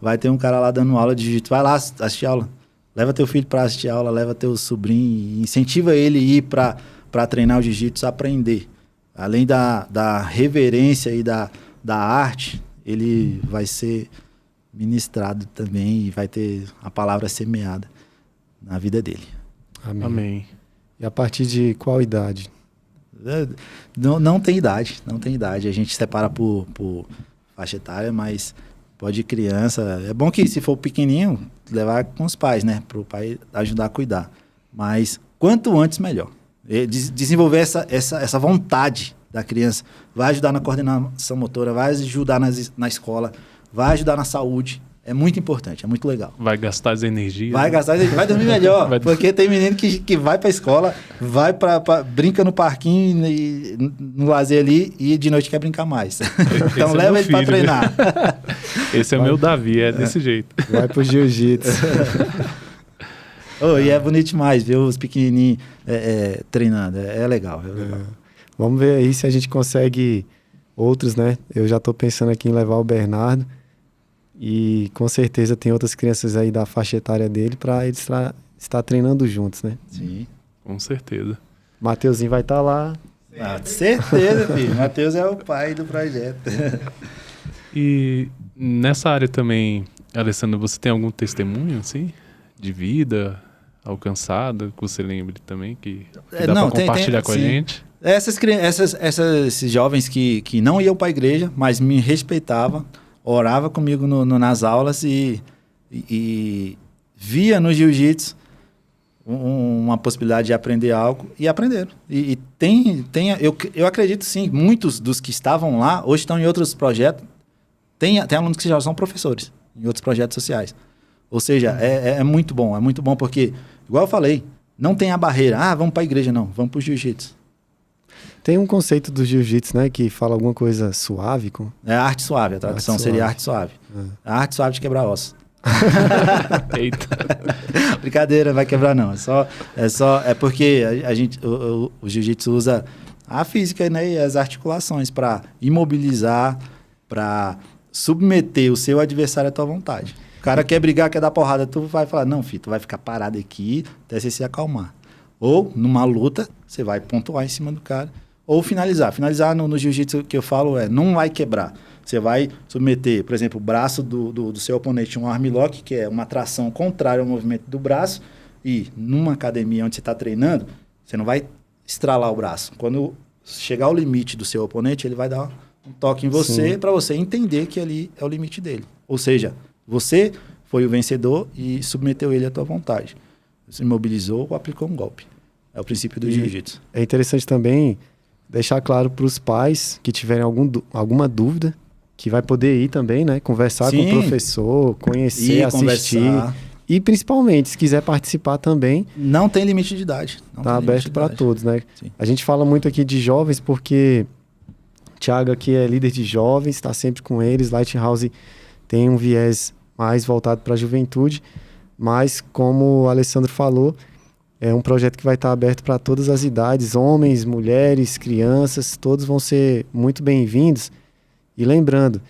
vai ter um cara lá dando aula de jiu-jitsu, vai lá assistir aula. Leva teu filho para assistir aula, leva teu sobrinho, incentiva ele a ir para treinar o jiu-jitsu, aprender. Além da reverência e da arte, ele vai ser ministrado também e vai ter a palavra semeada na vida dele. Amém. E a partir de qual idade? Não tem idade, não tem idade. A gente separa por faixa etária, mas pode ir criança. É bom que se for pequenininho, levar com os pais, né? Para o pai ajudar a cuidar. Mas quanto antes, melhor. Desenvolver essa vontade da criança. Vai ajudar na coordenação motora, vai ajudar na escola, vai ajudar na saúde. É muito importante, é muito legal. Vai gastar as energias. Vai dormir melhor. Porque tem menino que vai pra escola, brinca no parquinho, no lazer ali, e de noite quer brincar mais. Então leva ele pra treinar. Esse é meu Davi, desse jeito. Vai pro jiu-jitsu. E é bonito demais ver os pequenininhos treinando. É legal. Vamos ver aí se a gente consegue outros, né? Eu já tô pensando aqui em levar o Bernardo. E com certeza tem outras crianças aí da faixa etária dele para eles estar treinando juntos, né? Sim. Com certeza. Mateuzinho vai estar lá. Certeza, filho. Mateus é o pai do projeto. E nessa área também, Alessandro, você tem algum testemunho, assim, de vida? alcançada, que você lembre também, que É, dá não, para compartilhar com a sim. gente? Esses jovens que não iam para a igreja, mas me respeitavam, orava comigo nas aulas e via no jiu-jitsu uma possibilidade de aprender algo e aprenderam. Eu acredito sim, muitos dos que estavam lá hoje estão em outros projetos. Tem alunos que já são professores em outros projetos sociais. Ou seja, é muito bom porque, igual eu falei, não tem a barreira, vamos para a igreja, não, vamos para o jiu-jitsu. Tem um conceito do jiu-jitsu, né, que fala alguma coisa suave. É a arte suave, a tradução seria arte suave. A arte suave de quebrar ossos. Eita. Brincadeira, vai quebrar não. É porque o jiu-jitsu usa a física, né, e as articulações para imobilizar, para submeter o seu adversário à tua vontade. O cara quer brigar, quer dar porrada, tu vai falar, não, filho, tu vai ficar parado aqui até você se acalmar. Ou, numa luta, você vai pontuar em cima do cara. Ou finalizar. Finalizar no jiu-jitsu que eu falo não vai quebrar. Você vai submeter, por exemplo, o braço do seu oponente, um armlock, que é uma tração contrária ao movimento do braço, e numa academia onde você está treinando, você não vai estralar o braço. Quando chegar ao limite do seu oponente, ele vai dar um toque em você para você entender que ali é o limite dele. Ou seja, você foi o vencedor e submeteu ele à tua vontade. Você imobilizou ou aplicou um golpe. É o princípio do jiu-jitsu. É interessante também deixar claro para os pais que tiverem alguma dúvida, que vai poder ir também, né? Conversar com o professor, conhecer, assistir. Conversar. E principalmente, se quiser participar também. Não tem limite de idade. Está aberto para todos, né? Sim. A gente fala muito aqui de jovens porque o Thiago aqui é líder de jovens, está sempre com eles. Lighthouse tem um viés mais voltado para a juventude, mas como o Alessandro falou, é um projeto que vai estar aberto para todas as idades, homens, mulheres, crianças, todos vão ser muito bem-vindos. E lembrando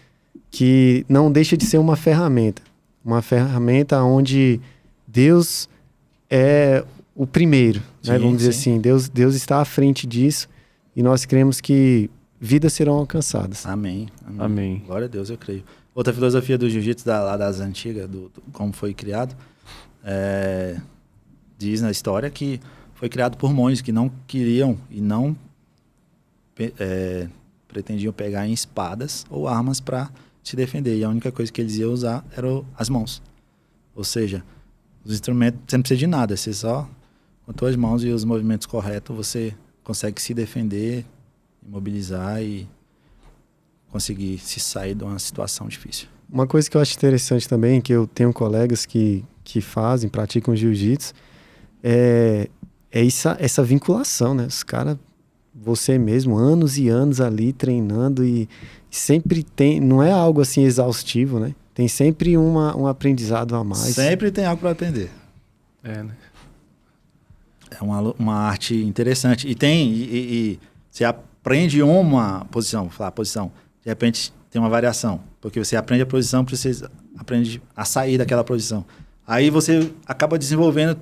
que não deixa de ser uma ferramenta onde Deus é o primeiro, né? Vamos dizer assim, Deus está à frente disso e nós cremos que vidas serão alcançadas. Amém. Amém. Glória a Deus, eu creio. Outra filosofia do jiu-jitsu lá das antigas, como foi criado, diz na história que foi criado por monges que não queriam e não pretendiam pegar em espadas ou armas para se defender. E a única coisa que eles iam usar eram as mãos. Ou seja, os instrumentos, você não precisa de nada. Você só, com as tuas mãos e os movimentos corretos, você consegue se defender, imobilizar e conseguir se sair de uma situação difícil. Uma coisa que eu acho interessante também, que eu tenho colegas que praticam jiu-jitsu, é essa vinculação, né? Os caras, você mesmo, anos e anos ali treinando e sempre tem, não é algo assim exaustivo, né? Tem sempre um aprendizado a mais. Sempre tem algo para aprender. Né? É uma arte interessante. E você aprende uma posição, vou falar posição, de repente tem uma variação, porque você aprende a posição, você aprende a sair daquela posição. Aí você acaba desenvolvendo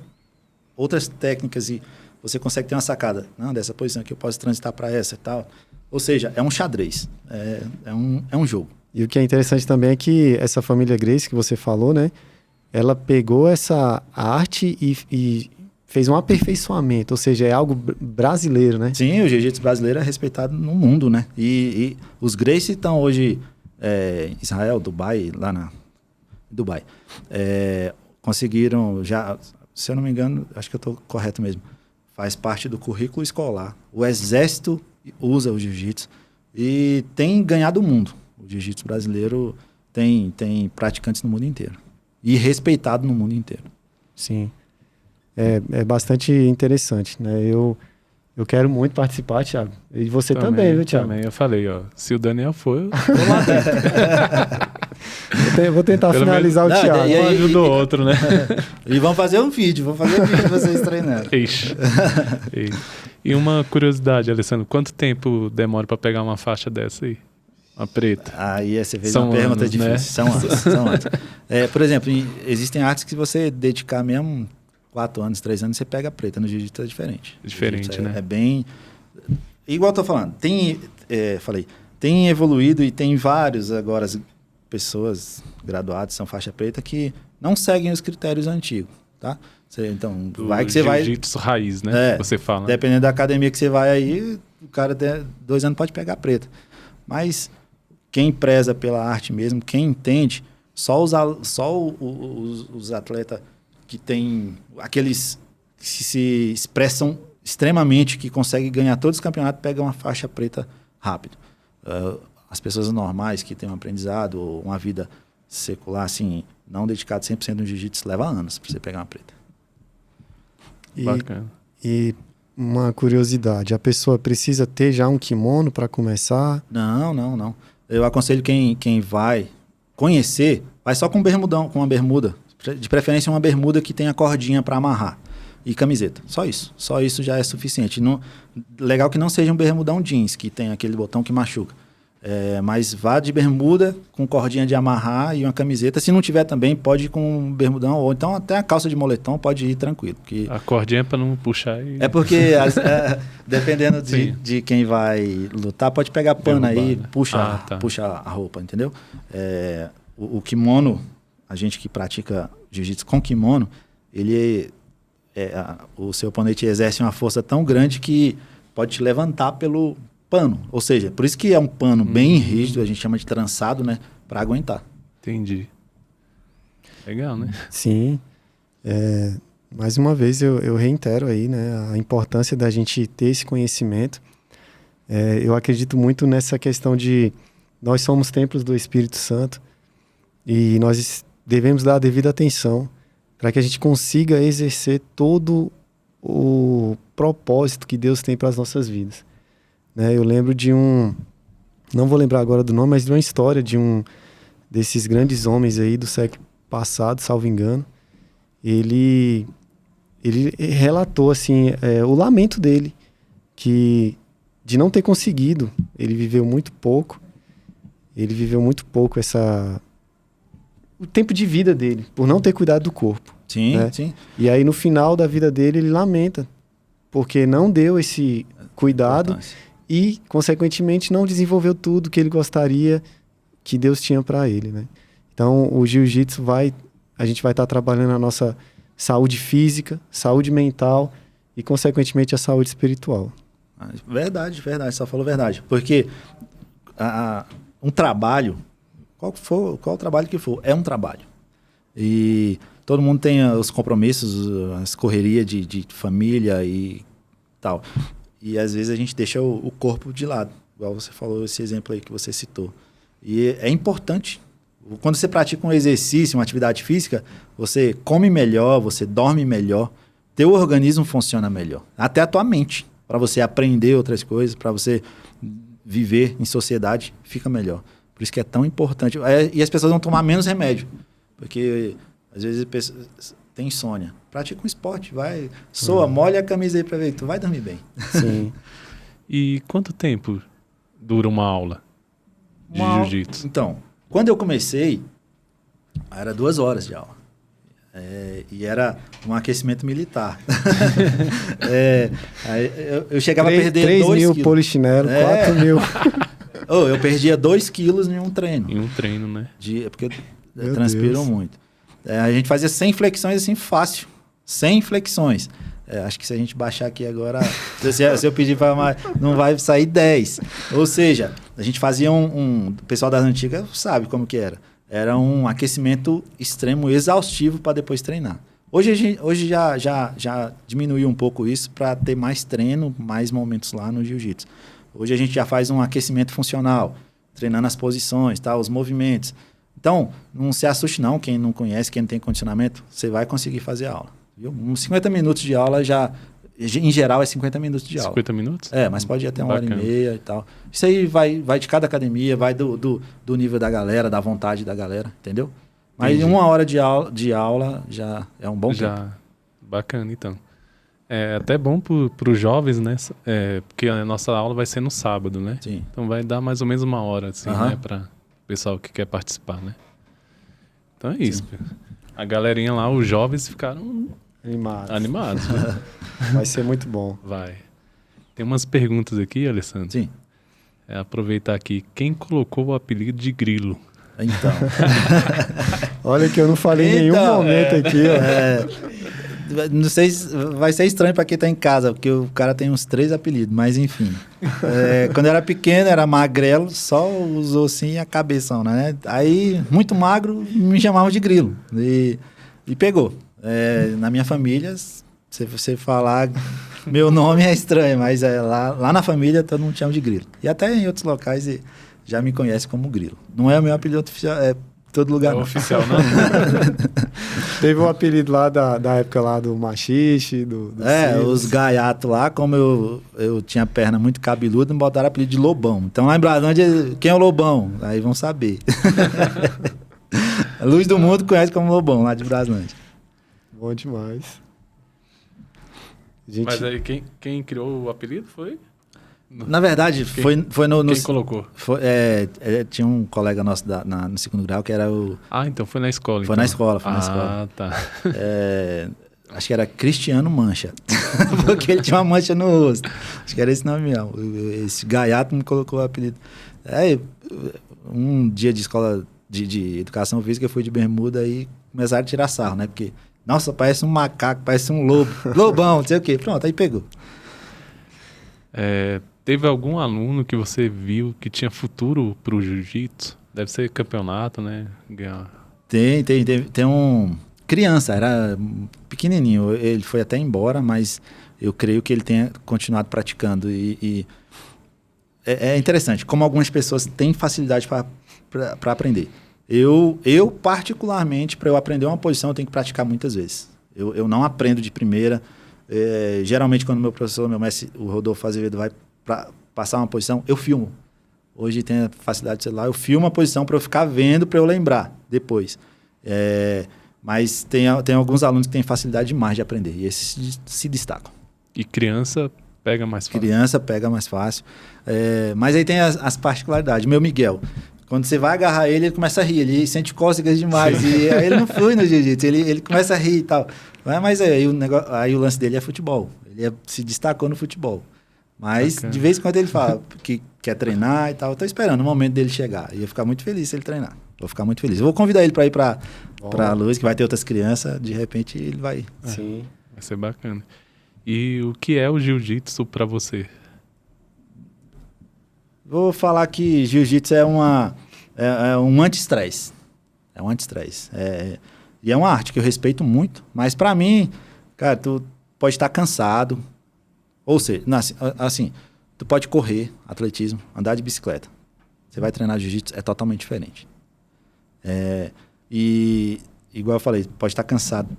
outras técnicas e você consegue ter uma sacada. Não, dessa posição aqui eu posso transitar para essa e tal. Ou seja, é um xadrez, é um jogo. E o que é interessante também é que essa família Gracie que você falou, né? Ela pegou essa arte e fez um aperfeiçoamento, ou seja, é algo brasileiro, né? Sim, o jiu-jitsu brasileiro é respeitado no mundo, né? E os Gracie estão hoje em Israel, Dubai, lá na Dubai. Conseguiram já, se eu não me engano, acho que eu estou correto mesmo, faz parte do currículo escolar. O exército usa o jiu-jitsu e tem ganhado o mundo. O jiu-jitsu brasileiro tem praticantes no mundo inteiro e respeitado no mundo inteiro. Sim. É bastante interessante, né? Eu quero muito participar, Thiago. E você também, viu, Thiago? Também, eu falei, se o Daniel for, eu vou lá dentro. Vou tentar Pelo finalizar menos, o Thiago. Um ajuda o outro, né? E vamos fazer um vídeo de vocês treinando. Ixi. E uma curiosidade, Alessandro, quanto tempo demora para pegar uma faixa dessa aí? Uma preta? Aí você fez São uma pergunta anos, difícil. né? São anos. Por exemplo, existem artes que você dedicar mesmo 4 anos, 3 anos, você pega preta. No jiu-jitsu é diferente. Diferente, né? É bem... Igual eu tô falando, tem evoluído e tem vários agora pessoas graduadas, são faixa preta, que não seguem os critérios antigos, tá? Então, Do vai que você vai... jiu-jitsu raiz, né? Que você fala. Dependendo da academia que você vai aí, o cara até 2 anos pode pegar preta. Mas quem preza pela arte mesmo, quem entende, só os atletas que tem aqueles que se expressam extremamente, que conseguem ganhar todos os campeonatos, pegam uma faixa preta rápido. As pessoas normais que têm um aprendizado ou uma vida secular, assim, não dedicado 100% no jiu-jitsu, leva anos para você pegar uma preta. Bacana. E uma curiosidade, a pessoa precisa ter já um kimono para começar? Não. Eu aconselho quem vai conhecer, vai só com um bermudão, com uma bermuda. De preferência uma bermuda que tenha cordinha para amarrar. E camiseta. Só isso. Só isso já é suficiente. Legal que não seja um bermudão jeans, que tem aquele botão que machuca. Mas vá de bermuda com cordinha de amarrar e uma camiseta. Se não tiver também, pode ir com um bermudão, ou então até a calça de moletom pode ir tranquilo. Porque... A cordinha é para não puxar e... É porque, dependendo de quem vai lutar, pode pegar pano aí, né? puxa a roupa, entendeu? O kimono, a gente que pratica jiu-jitsu com kimono, o seu oponente exerce uma força tão grande que pode te levantar pelo pano. Ou seja, por isso que é um pano bem rígido, a gente chama de trançado, né? Para aguentar. Entendi. Legal, né? Sim. Mais uma vez eu reitero aí, né, a importância da gente ter esse conhecimento. Eu acredito muito nessa questão de nós somos templos do Espírito Santo e nós devemos dar a devida atenção para que a gente consiga exercer todo o propósito que Deus tem para as nossas vidas. Eu lembro de não vou lembrar agora do nome, mas de uma história de desses grandes homens aí do século passado, salvo engano. Ele relatou assim, o lamento dele, de não ter conseguido. Ele viveu muito pouco o tempo de vida dele, por não ter cuidado do corpo. Sim, né? sim. E aí no final da vida dele ele lamenta, porque não deu esse cuidado e, consequentemente, não desenvolveu tudo que ele gostaria que Deus tinha para ele, né? Então, o jiu-jitsu a gente vai estar trabalhando a nossa saúde física, saúde mental e, consequentemente, a saúde espiritual. Verdade, só falou verdade. Porque um trabalho, qual trabalho que for, é um trabalho. E todo mundo tem os compromissos, as correrias de família e tal. E às vezes a gente deixa o corpo de lado, igual você falou, esse exemplo aí que você citou. E é importante. Quando você pratica um exercício, uma atividade física, você come melhor, você dorme melhor, teu organismo funciona melhor. Até a tua mente, para você aprender outras coisas, para você viver em sociedade, fica melhor. Por isso que é tão importante. E as pessoas vão tomar menos remédio, porque às vezes tem insônia. Pratica um esporte, vai, molha a camisa aí pra ver, tu vai dormir bem. Sim. E quanto tempo dura uma aula de jiu-jitsu? Então, quando eu comecei, era 2 horas de aula. E era um aquecimento militar. Eu chegava a perder 2 quilos. 3 mil polichinelo, 4 mil. Eu perdia 2 quilos em um treino. Em um treino, né? Porque eu transpiro muito. A gente fazia 100 flexões assim, fácil. 100 flexões. Acho que se a gente baixar aqui agora, se eu pedir para mais, não vai sair 10. Ou seja, a gente fazia o pessoal das antigas sabe como que era. Era um aquecimento extremo, exaustivo para depois treinar. Hoje já diminuiu um pouco isso para ter mais treino, mais momentos lá no jiu-jitsu. Hoje a gente já faz um aquecimento funcional, treinando as posições, tá, os movimentos. Então, não se assuste não, quem não conhece, quem não tem condicionamento, você vai conseguir fazer a aula. Viu? Uns 50 minutos de aula em geral é 50 minutos de aula. 50 minutos? Mas pode ir até 1h30 e tal. Isso aí vai de cada academia, vai do nível da galera, da vontade da galera, entendeu? Mas Entendi. 1 hora de aula já é um bom tempo. Bacana, então. É até bom para os jovens, né? Porque a nossa aula vai ser no sábado, né? Sim. Então vai dar mais ou menos 1 hora, assim, né? Para o pessoal que quer participar, né? Então é isso. A galerinha lá, os jovens ficaram animados. Né? Vai ser muito bom. Vai. Tem umas perguntas aqui, Alessandro. Sim. Aproveitar aqui. Quem colocou o apelido de Grilo? Então. Olha que eu não falei em nenhum momento aqui. Ó. Não sei se vai ser estranho para quem tá em casa, porque o cara tem uns 3 apelidos, mas enfim. Quando eu era pequeno, era magrelo, só usou assim a cabeção, né? Aí, muito magro, me chamavam de Grilo. E pegou. Na minha família, se você falar meu nome é estranho, mas lá na família todo mundo chama de Grilo. E até em outros locais já me conhece como Grilo. Não é o meu apelido oficial, é todo lugar. Não é oficial, não? Teve um apelido lá da época lá do machixe, do os gaiatos lá, como eu tinha perna muito cabeluda, me botaram apelido de Lobão. Então lá em Braslândia, quem é o Lobão? Aí vão saber. A Luz do Mundo conhece como Lobão, lá de Braslândia. Bom demais. Mas aí quem criou o apelido foi? Na verdade, foi no... Quem colocou? Tinha um colega nosso no segundo grau que era o... então foi na escola. Foi então. na escola. Tá. Acho que era Cristiano Mancha. Porque ele tinha uma mancha no rosto. Acho que era esse nome mesmo. Esse gaiato me colocou o apelido. Um dia de escola de educação física, eu fui de bermuda e começaram a tirar sarro, né? Porque, nossa, parece um macaco, parece um lobo. Lobão, não sei o quê. Pronto, aí pegou. Teve algum aluno que você viu que tinha futuro pro jiu-jitsu? Deve ser campeonato, né? Tem um... Criança, era pequenininho. Ele foi até embora, mas eu creio que ele tenha continuado praticando. E é interessante, como algumas pessoas têm facilidade para aprender. Eu, particularmente, para eu aprender uma posição, eu tenho que praticar muitas vezes. Eu não aprendo de primeira. Geralmente, quando meu professor, meu mestre, o Rodolfo Azevedo, vai passar uma posição, eu filmo. Hoje tem a facilidade de celular, eu filmo a posição para eu ficar vendo, para eu lembrar depois. Mas tem alguns alunos que têm facilidade demais de aprender, e esses se destacam. E criança pega mais fácil? Criança pega mais fácil. Mas aí tem as particularidades. Meu Miguel, quando você vai agarrar ele começa a rir, ele sente cócegas demais. E aí ele não flui no jiu-jitsu, ele começa a rir e tal. Mas aí o lance dele é futebol. Ele se destacou no futebol. Mas de vez em quando ele fala que quer treinar e tal. Eu tô esperando o momento dele chegar. E eu vou ficar muito feliz se ele treinar. Vou ficar muito feliz. Eu vou convidar ele para ir para a Luz, que vai ter outras crianças. De repente ele vai. Sim. Vai ser bacana. E o que é o jiu-jitsu para você? Vou falar que jiu-jitsu é um anti-estresse. É um anti-estresse. E é uma arte que eu respeito muito. Mas para mim, cara, tu pode estar cansado. Ou seja, assim, tu pode correr, atletismo, andar de bicicleta. Você vai treinar jiu-jitsu, é totalmente diferente. E, igual eu falei, pode estar cansado.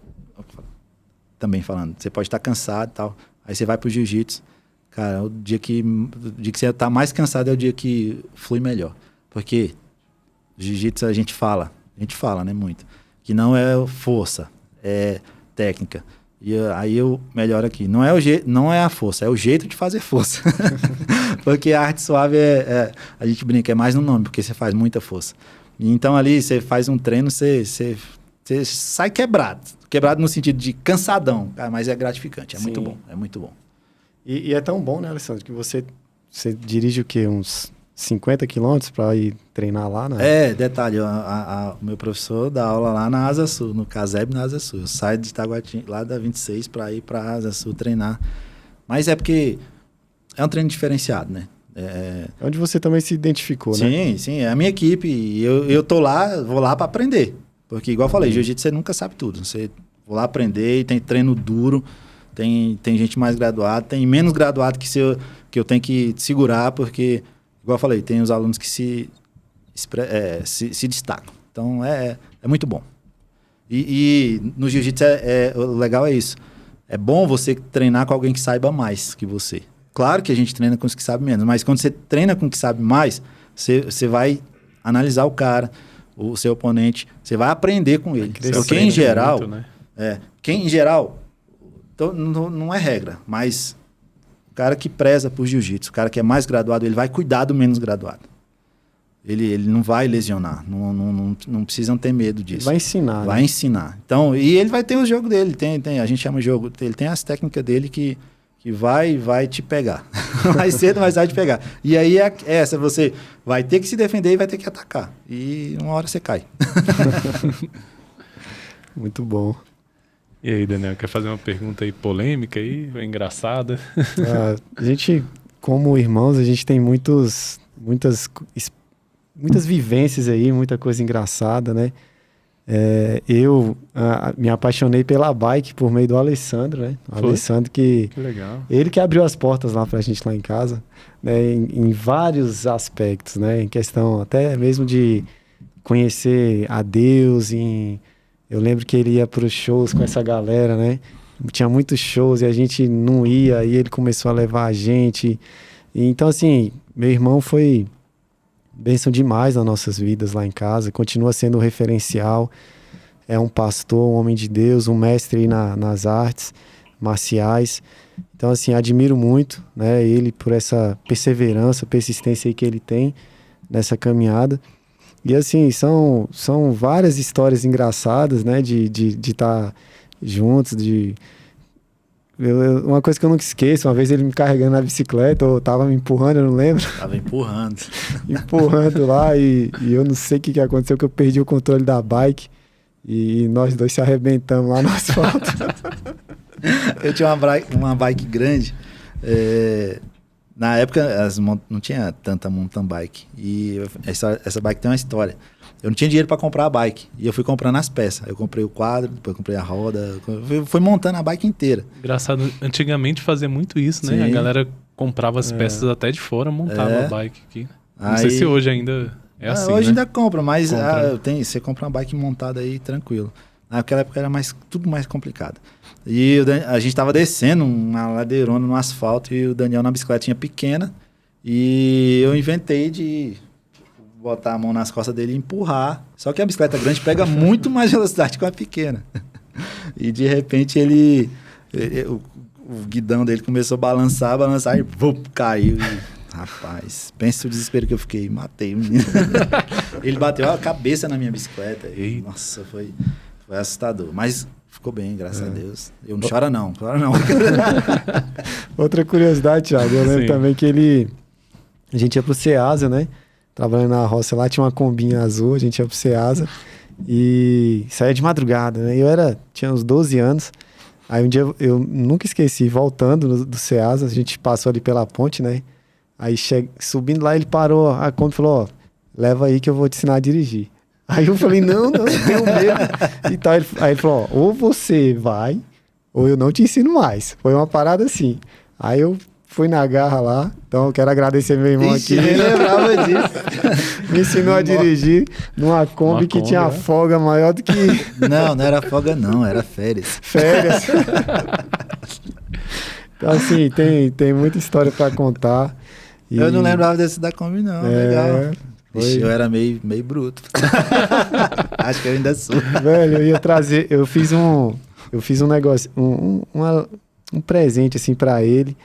Também falando, você pode estar cansado e tal. Aí você vai pro jiu-jitsu. Cara, o dia que você tá mais cansado é o dia que flui melhor. Porque jiu-jitsu a gente fala, né, muito. Que não é força, é técnica. E aí eu melhoro aqui. Não é a força, é o jeito de fazer força. Porque a arte suave a gente brinca, é mais no nome, porque você faz muita força. E então ali você faz um treino, você sai quebrado. Quebrado no sentido de cansadão, cara, mas é gratificante, é Sim. Muito bom, é muito bom. E é tão bom, né, Alessandro, que você dirige o quê? Uns 50 quilômetros para ir treinar lá, né? Detalhe, o meu professor dá aula lá na Asa Sul, no Caseb na Asa Sul. Eu saio de Itaguatinga, lá da 26, para ir para a Asa Sul treinar. Mas é porque é um treino diferenciado, né? É onde você também se identificou, né? Sim, é a minha equipe. E eu tô lá, vou lá para aprender. Porque, igual eu falei, jiu-jitsu você nunca sabe tudo. Você vou lá aprender e tem treino duro, tem gente mais graduada, tem menos graduado que eu tenho que segurar, porque... Igual eu falei, tem os alunos que se destacam. Então, é muito bom. E no jiu-jitsu, o legal é isso. É bom você treinar com alguém que saiba mais que você. Claro que a gente treina com os que sabem menos, mas quando você treina com o que sabe mais, você vai analisar o cara, o seu oponente, você vai aprender com ele. Porque, em geral... Muito, né? Em geral, não é regra, mas... O cara que preza por jiu-jitsu, o cara que é mais graduado, ele vai cuidar do menos graduado. Ele não vai lesionar, não precisam ter medo disso. Vai ensinar. Vai ensinar. Então, e ele vai ter o jogo dele, a gente chama de jogo, ele tem as técnicas dele que vai te pegar. Mais cedo, mais tarde te pegar. E aí você vai ter que se defender e vai ter que atacar. E uma hora você cai. Muito bom. E aí, Daniel, quer fazer uma pergunta aí polêmica aí, engraçada? A gente, como irmãos, a gente tem muitas vivências aí, muita coisa engraçada, né? Eu me apaixonei pela bike por meio do Alessandro, né? O Foi? Alessandro Que legal. ele que abriu as portas lá pra gente lá em casa, né? Em vários aspectos, né? Em questão até mesmo de conhecer a Deus, eu lembro que ele ia para os shows com essa galera, né? Tinha muitos shows e a gente não ia, e ele começou a levar a gente. Então, assim, meu irmão foi bênção demais nas nossas vidas lá em casa, continua sendo um referencial, é um pastor, um homem de Deus, um mestre aí nas artes marciais. Então, assim, admiro muito, né, ele por essa perseverança, persistência aí que ele tem nessa caminhada. E assim, são várias histórias engraçadas, né, de estar juntos, uma coisa que eu nunca esqueço, uma vez ele me carregando na bicicleta, ou tava me empurrando, eu não lembro. Tava empurrando. Empurrando lá, e eu não sei o que aconteceu, que eu perdi o controle da bike, e nós dois se arrebentamos lá no asfalto. Eu tinha uma bike grande, na época não tinha tanta mountain bike, e essa bike tem uma história. Eu não tinha dinheiro para comprar a bike, e eu fui comprando as peças. Eu comprei o quadro, depois comprei a roda, fui montando a bike inteira. Engraçado, antigamente fazia muito isso, né? Sim. A galera comprava as peças até de fora, montava a bike aqui. Não sei se hoje ainda é assim, hoje né? ainda compra, mas Compra. você compra uma bike montada aí, tranquilo. Naquela época era tudo mais complicado. E a gente tava descendo uma ladeirona no asfalto, e o Daniel na bicicletinha pequena, e eu inventei de botar a mão nas costas dele e empurrar. Só que a bicicleta grande pega muito mais velocidade que a pequena. E de repente o guidão dele começou a balançar e caiu. E, rapaz, pensa o desespero que eu fiquei. Matei o menino. Ele bateu a cabeça na minha bicicleta. E, nossa, foi assustador. Mas ficou bem, graças a Deus. Eu não chora não. Outra curiosidade, Thiago, eu lembro também que a gente ia pro Ceasa, né? Trabalhando na roça lá, tinha uma combinha azul, a gente ia pro Ceasa e saía de madrugada, né? Tinha uns 12 anos, aí um dia eu nunca esqueci, voltando do Ceasa, a gente passou ali pela ponte, né? Aí subindo lá, ele parou a Kombi e falou, leva aí que eu vou te ensinar a dirigir. Aí eu falei, não, tenho medo e tal. Aí ele falou, ou você vai, ou eu não te ensino mais. Foi uma parada assim. Aí eu fui na garra lá, então eu quero agradecer meu irmão aqui. Nem lembrava disso. Me ensinou a dirigir numa Kombi que tinha a folga maior do que... Não era folga não, era férias. Férias. Então assim, tem muita história pra contar. Eu não lembrava desse da Kombi não, legal. Ixi, eu era meio bruto. Acho que eu ainda sou. Velho, eu ia trazer... Eu fiz um negócio, um presente assim pra ele.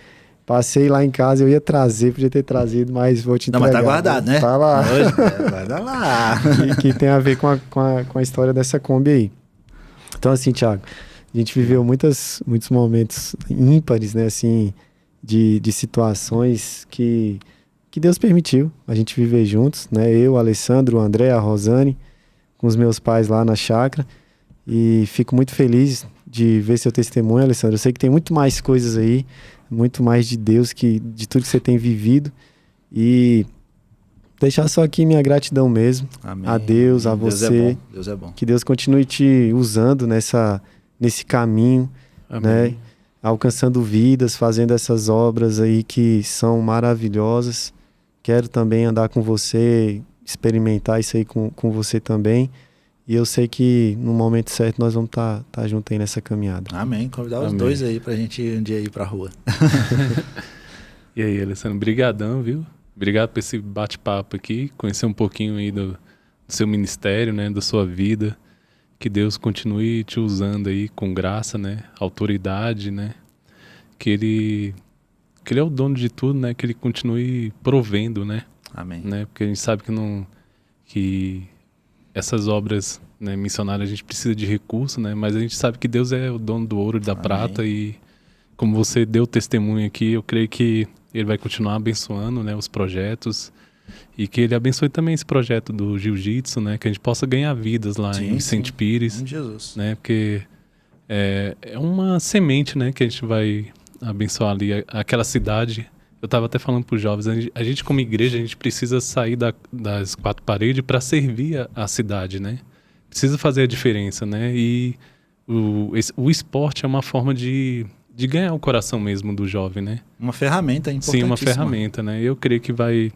Passei lá em casa, eu ia trazer, podia ter trazido, mas vou te entregar. Não, mas tá guardado, né? Tá lá. Guarda lá. que tem a ver com a história dessa Kombi aí. Então assim, Thiago, a gente viveu muitos momentos ímpares, né, assim, de situações que Deus permitiu a gente viver juntos, né? Eu, o Alessandro, o André, a Rosane, com os meus pais lá na chácara. E fico muito feliz de ver seu testemunho, Alessandro. Eu sei que tem muito mais coisas aí, muito mais de Deus, de tudo que você tem vivido. E deixar só aqui minha gratidão mesmo. Amém. A Deus, a você. Deus é bom. Que Deus continue te usando nesse caminho, Amém. né? Alcançando vidas, fazendo essas obras aí que são maravilhosas. Quero também andar com você, experimentar isso aí com você também. E eu sei que no momento certo nós vamos tá junto aí nessa caminhada. Amém. Convidar os dois aí pra gente um dia ir pra rua. E aí, Alessandro, brigadão, viu? Obrigado por esse bate-papo aqui, conhecer um pouquinho aí do seu ministério, né, da sua vida. Que Deus continue te usando aí com graça, né, autoridade, né? Que ele é o dono de tudo, né? Que ele continue provendo, né? Amém. Né? Porque a gente sabe que essas obras, né, missionárias, a gente precisa de recurso, né? Mas a gente sabe que Deus é o dono do ouro e da prata, e como você deu testemunho aqui, eu creio que ele vai continuar abençoando, né, os projetos, e que ele abençoe também esse projeto do jiu-jitsu, né? Que a gente possa ganhar vidas lá em Vicente Pires. Em Jesus. Né? Porque é uma semente, né, que a gente vai abençoar ali aquela cidade. Eu estava até falando para os jovens, a gente como igreja, a gente precisa sair das quatro paredes para servir a cidade, né? Precisa fazer a diferença, né? E o esporte é uma forma de ganhar o coração mesmo do jovem, né? Uma ferramenta importantíssima. Sim, uma ferramenta, né? Eu creio que vai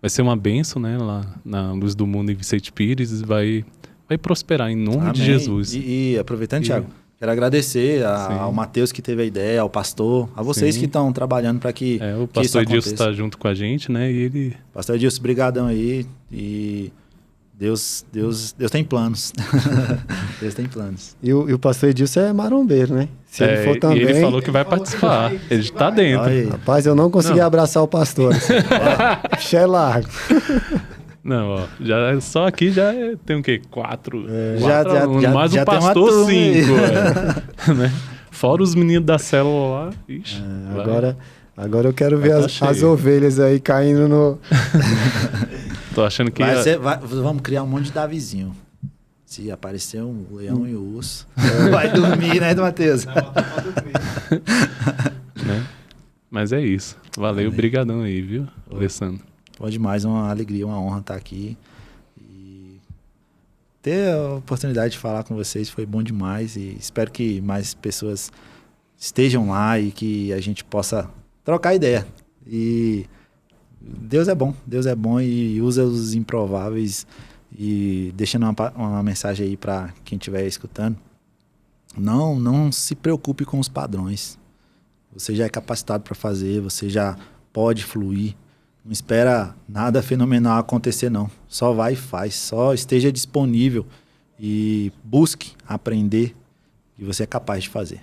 ser uma bênção, né? Lá na Luz do Mundo em Vicente Pires, vai prosperar em nome de Jesus. E aproveitando, Thiago, quero agradecer ao Matheus que teve a ideia, ao pastor, a vocês que estão trabalhando para que o pastor Edilson está junto com a gente, né? E ele... Pastor Edilson, brigadão aí. E Deus tem planos. Deus tem planos. E o pastor Edilson é marombeiro, né? Se ele for também... E ele falou que vai participar. Ele está dentro. Aí. Rapaz, eu não consegui abraçar o pastor. Puxa, é largo. Não, ó, só aqui já tem o quê? 4? Mais já um pastor, tem 5. Né? Fora os meninos da célula lá. Ixi, agora eu quero ver as ovelhas aí caindo no... Tô achando que... Vamos criar um monte de Davizinho. Se aparecer um leão e o urso, vai dormir, né, Matheus? Né? Mas é isso. Valeu, brigadão aí, viu, Alessandro? Pode demais, uma alegria, uma honra estar aqui. E ter a oportunidade de falar com vocês foi bom demais. E espero que mais pessoas estejam lá e que a gente possa trocar ideia. E Deus é bom e usa os improváveis. E deixando uma mensagem aí para quem estiver escutando. Não se preocupe com os padrões. Você já é capacitado para fazer, você já pode fluir. Não espera nada fenomenal acontecer, não. Só vai e faz. Só esteja disponível e busque aprender que você é capaz de fazer.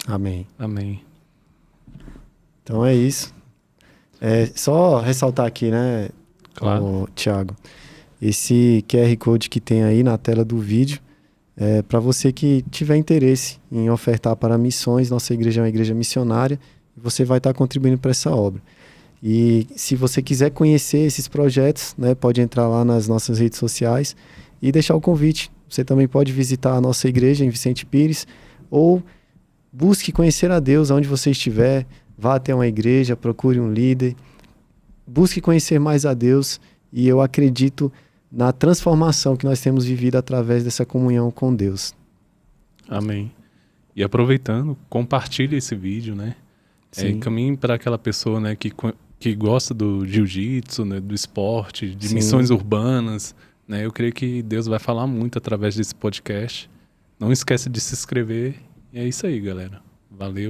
Amém. Amém. Então é isso. Só ressaltar aqui, né, claro. Thiago, esse QR Code que tem aí na tela do vídeo, para você que tiver interesse em ofertar para missões. Nossa igreja é uma igreja missionária e você vai estar contribuindo para essa obra. E se você quiser conhecer esses projetos, né, pode entrar lá nas nossas redes sociais e deixar o convite. Você também pode visitar a nossa igreja em Vicente Pires ou busque conhecer a Deus onde você estiver. Vá até uma igreja, procure um líder, busque conhecer mais a Deus, e eu acredito na transformação que nós temos vivido através dessa comunhão com Deus. Amém. E aproveitando, compartilhe esse vídeo, né? Caminhe para aquela pessoa, né, que gosta do jiu-jitsu, né, do esporte, de missões urbanas, né? Eu creio que Deus vai falar muito através desse podcast. Não esquece de se inscrever. E é isso aí, galera. Valeu.